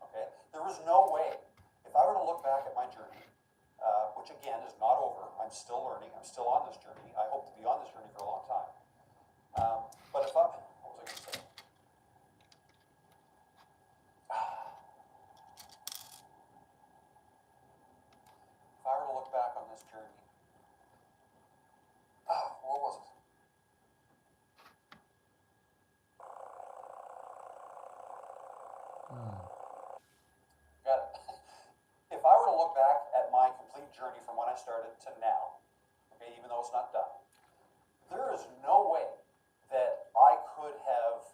Okay? There was no way, if I were to look back at my journey, which again is not over, I'm still learning, I'm still on this journey, I hope to be on this journey for a long time. But if what was I going to say? If I were to look back on this journey, what was it? Got it. If I were to look back at my complete journey from when I started to now, okay, even though it's not done, there is no way that I could have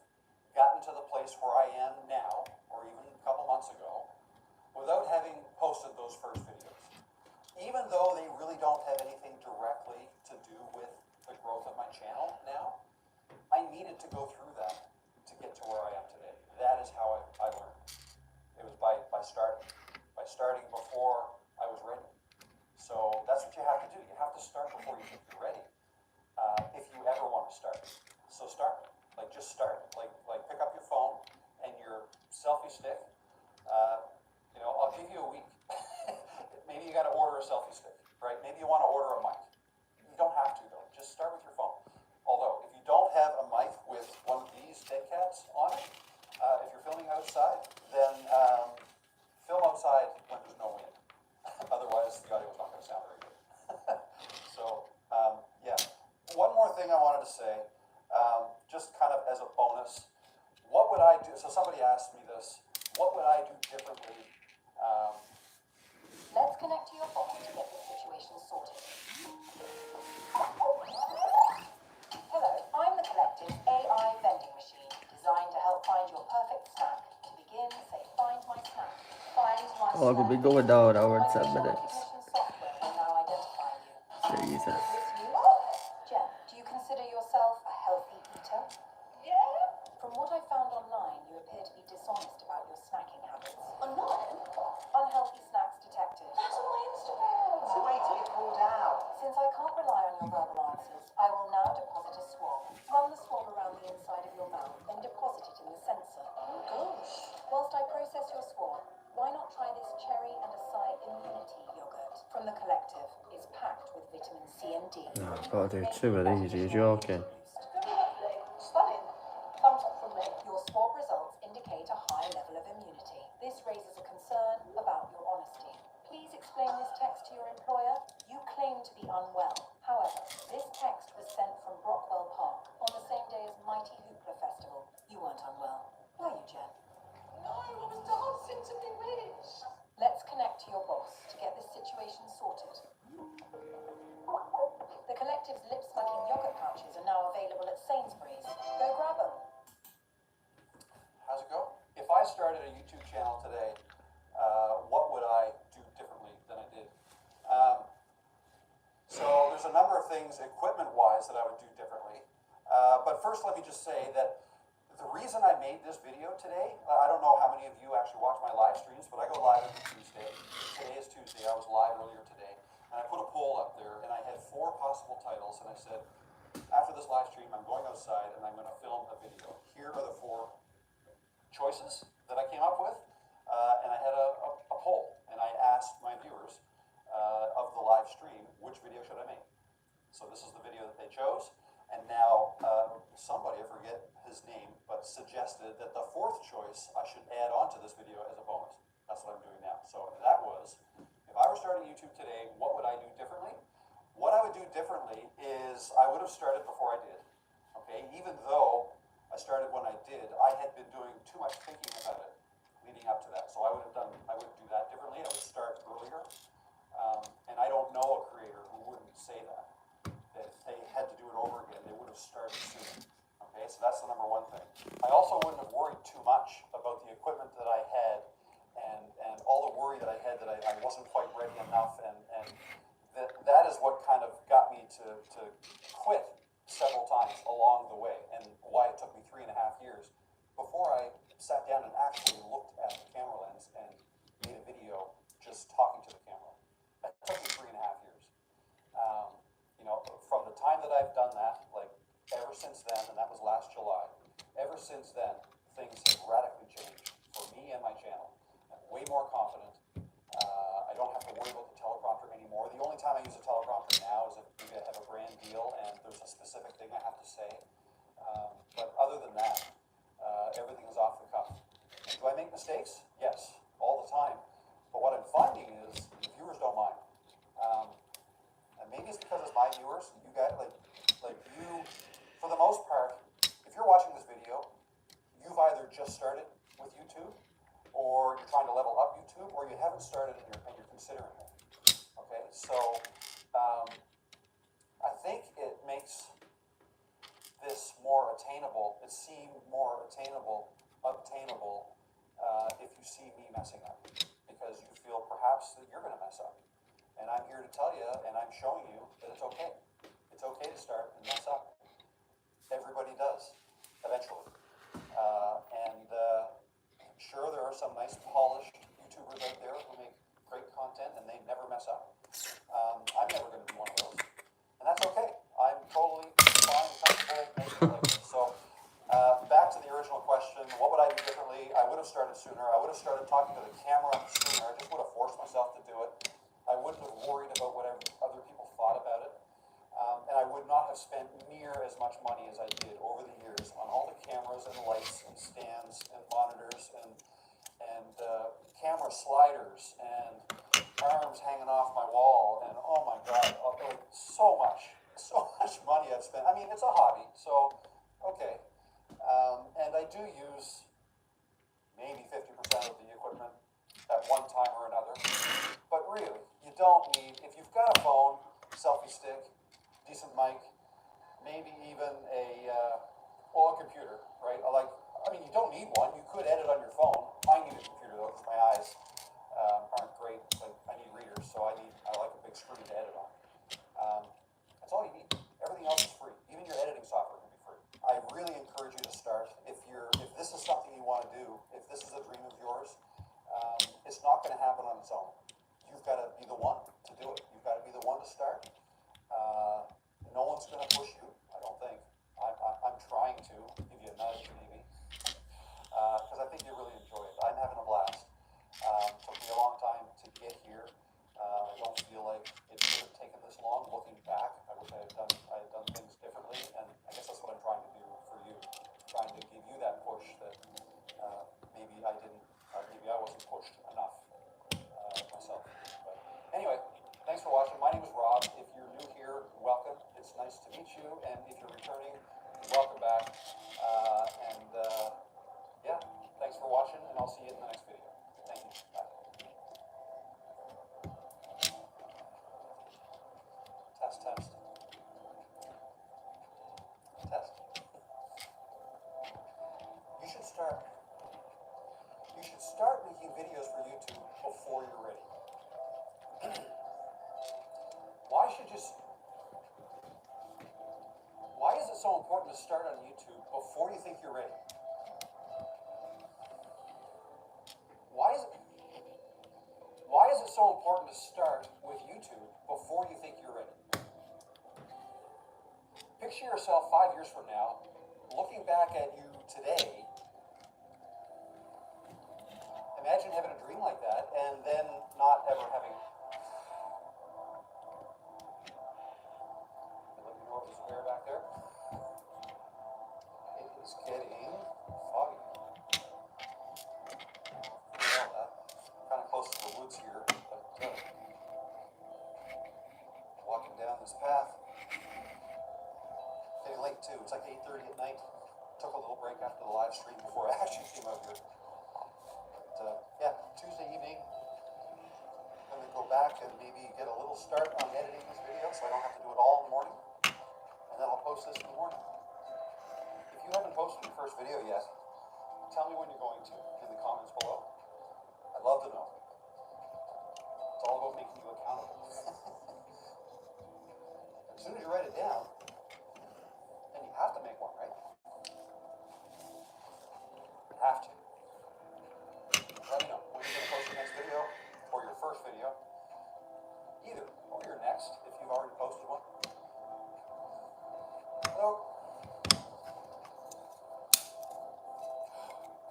gotten to the place where I am now, or even a couple months ago, without having posted those first videos. Even though they really don't have anything directly to do with the growth of my channel now, I needed to go through that to get to where I am today. That is how I learned. It was by starting before I was ready. So that's what you have to do. You have to start before you think you're ready. If you ever want to start. So start. Just start. Pick up your phone and your selfie stick. I'll give you a week. Maybe you got to order a selfie stick, right? Maybe you want to order a mic. You don't have to, though. Just start with your phone. Although, if you don't have a mic with one of these dead cats on it, if you're filming outside, then film outside when there's no wind. Otherwise, the audio is not going to sound very good. So, yeah. One more thing I wanted to say, just kind of as a bonus. What would I do? So somebody asked me this. What would I do differently? Let's connect to your phone to get this situation sorted. Hello, I'm the Collective's AI vending machine, designed to help find your perfect snack. To begin, say find my snack. Find my snack. Oh, I'll be going down our My 10 facial minutes. recognition software will now identify you. Jesus. Is this you? Jen, do you consider yourself a healthy eater? Yeah. From what I found online, you appear to be dishonest about your snacking habits. Online? Unhealthy snacks detected. That's on my Instagram. So wait till it pulled out. Since I can't rely on your verbal answers, I will now deposit a swab. Run the swab around the inside of your mouth, then deposit it in the sensor. Oh gosh. Whilst I process your swab, why not try this cherry and acai immunity yogurt from the Collective? It's packed with vitamin C and D. No, I've got to do 2 of these, are you joking? things equipment-wise that I would do differently. But first, let me just say that the reason I made this video today, I don't know how many of you actually watch my live streams, but I go live every Tuesday. Today is Tuesday. I was live earlier today. And I put a poll up there, and I had 4 possible titles, and I said, after this live stream, I'm going outside, and I'm going to film a video. Here are the 4 choices that I came up with, and I had a poll, and I asked my viewers of the live stream, which video should I make? So this is the video that they chose, and now somebody, I forget his name, but suggested that the 4th choice I should add on to this video as a bonus. That's what I'm doing now. So that was, if I were starting YouTube today, what would I do differently? What I would do differently is I would have started before I did. Okay, even though I started when I did, I had been doing too much thinking about it leading up to that. So I would do that differently. I would start earlier. And I don't know a creator who wouldn't say that if they had to do it over again, they would have started sooner. Okay, so that's the number 1 thing. I also wouldn't have worried too much about the equipment that I had and all the worry that I had that I wasn't quite ready enough, and that is what kind of got me to quit several times along the way, and why it took me 3.5 years before I sat down and actually looked at the camera lens and made a video just talking to the camera. That took me 3.5 years. You know, from the time that I've done that, like ever since then, and that was last July, ever since then, things have radically changed for me and my channel. I'm way more confident. I don't have to worry about the teleprompter anymore. The only time I use a teleprompter now is if maybe I have a brand deal and there's a specific thing I have to say. But other than that, everything is off the cuff. And do I make mistakes? Yes, all the time. But what I'm finding is the viewers don't mind. And maybe it's because it's my viewers. You guys, like you, for the most part, if you're watching this video, you've either just started with YouTube, or you're trying to level up YouTube, or you haven't started and you're considering it. Okay, so I think it makes this more attainable. It seemed more obtainable if you see me messing up, because you feel perhaps that you're going to mess up. And I'm here to tell you, and I'm showing you that it's okay. It's okay to start and mess up. Everybody does, eventually. Sure, there are some nice polished YouTubers out there who make great content and they never mess up. I'm never going to be one of those. And that's okay. I'm totally fine and comfortable making it like this. So, back to the original question, what would I do differently? I would have started sooner. I would have started talking to the camera sooner. I just would have forced myself to do it. I wouldn't have worried about what other people thought about it. And I would not have spent near as much money as I did over the years on all the cameras and lights and stands and monitors and camera sliders and arms hanging off my wall, and oh my god, so much money I've spent. I mean, it's a hobby, so okay. And I do use maybe 50% of the equipment at one time or another. But really, you don't need, if you've got a phone, selfie stick, decent mic, maybe even a computer, right? You don't need one. You could edit on your phone. I need a computer though, because my eyes aren't great. Like, I need readers, so I like a big screen to edit on. That's all you need. Everything else is free. Even your editing software can be free. I really encourage you to start. If this is something you want to do, if this is a dream of yours, it's not going to happen on its own. You've got to be the one to do it. You've got to be the one to start. No one's going to push you, I don't think. I'm trying to give you a nudge, maybe, because I think you really enjoy it. I'm having a blast. Took me a long time to get here. I don't feel like it should have taken this long. Looking back, I wish I had done things differently, and I guess that's what I'm trying to do for you, trying to give you that push that maybe I wasn't pushed enough myself. But anyway, thanks for watching. My name is Rob. If you're new here, welcome. It's nice to meet you, and if you're returning, welcome back. Yeah, thanks for watching, and I'll see you in the next video. Thank you. Bye. Test. You should start making videos for YouTube before you're ready. Why should you so important to start on YouTube before you think you're ready? Why is it so important to start with YouTube before you think you're ready? Picture yourself 5 years from now, looking back at you today. Imagine having a dream like that and then not ever having. Let me know if there's air back there. It is getting foggy. Kind of close to the woods here, but walking down this path. Getting late too. It's like 8:30 at night. Took a little break after the live stream before I actually came out here. But yeah, Tuesday evening. I'm going to go back and maybe get a little start on editing this video so I don't have to do it all in the morning. And then I'll post this in the morning. If you haven't posted your first video yet, tell me when you're going to in the comments below. I'd love to know. It's all about making you accountable. As soon as you write it down, then you have to make one, right? You have to. Let me know when you're going to post your next video or your first video. Either, or your next if you've already posted one. Hello.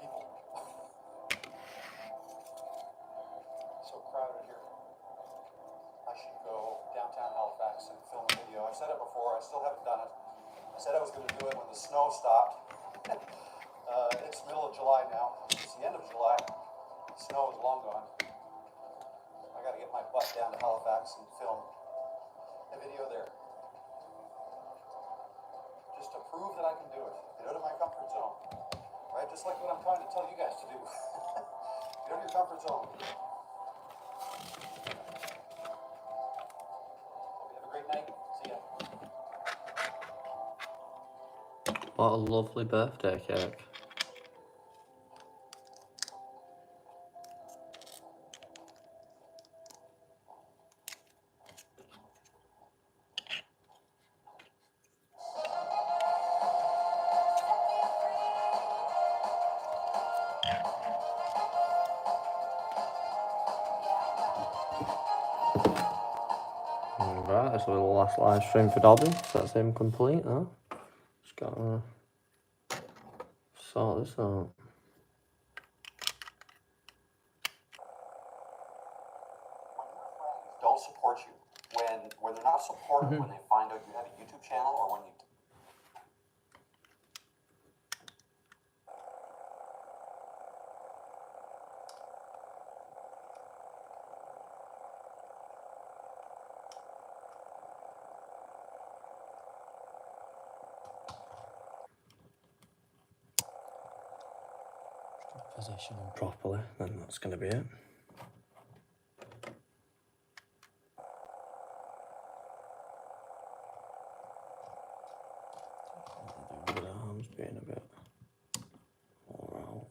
People. So crowded here. I should go downtown Halifax and film a video. I've said it before, I still haven't done it. I said I was going to do it when the snow stopped. It's middle of July now. It's the end of July. The snow is long gone. I got to get my butt down to Halifax and film a video there. Just to prove that I can do it. Get out of my comfort zone. Right? Just like what I'm trying to tell you guys to do. Get out of your comfort zone. Hope you have a great night. See ya. What a lovely birthday cake. Right, this will be the last live stream for Dobby, so that's him complete now. Just gotta sort this out. Don't support you. When they're not supportive, when they find out you have a YouTube channel or when you Position them properly, then that's going to be it. The arms being a bit all out.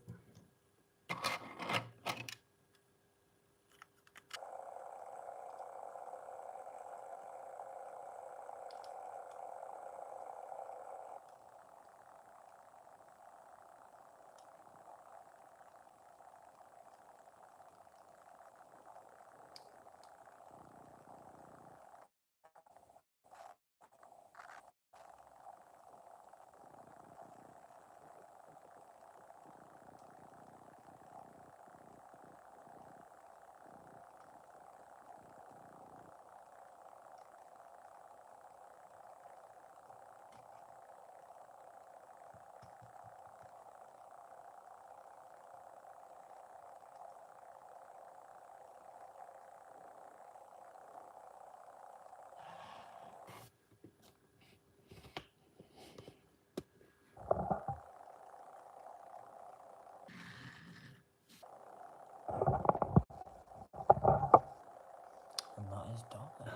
And that is Dobby.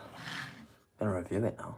Gonna review it now.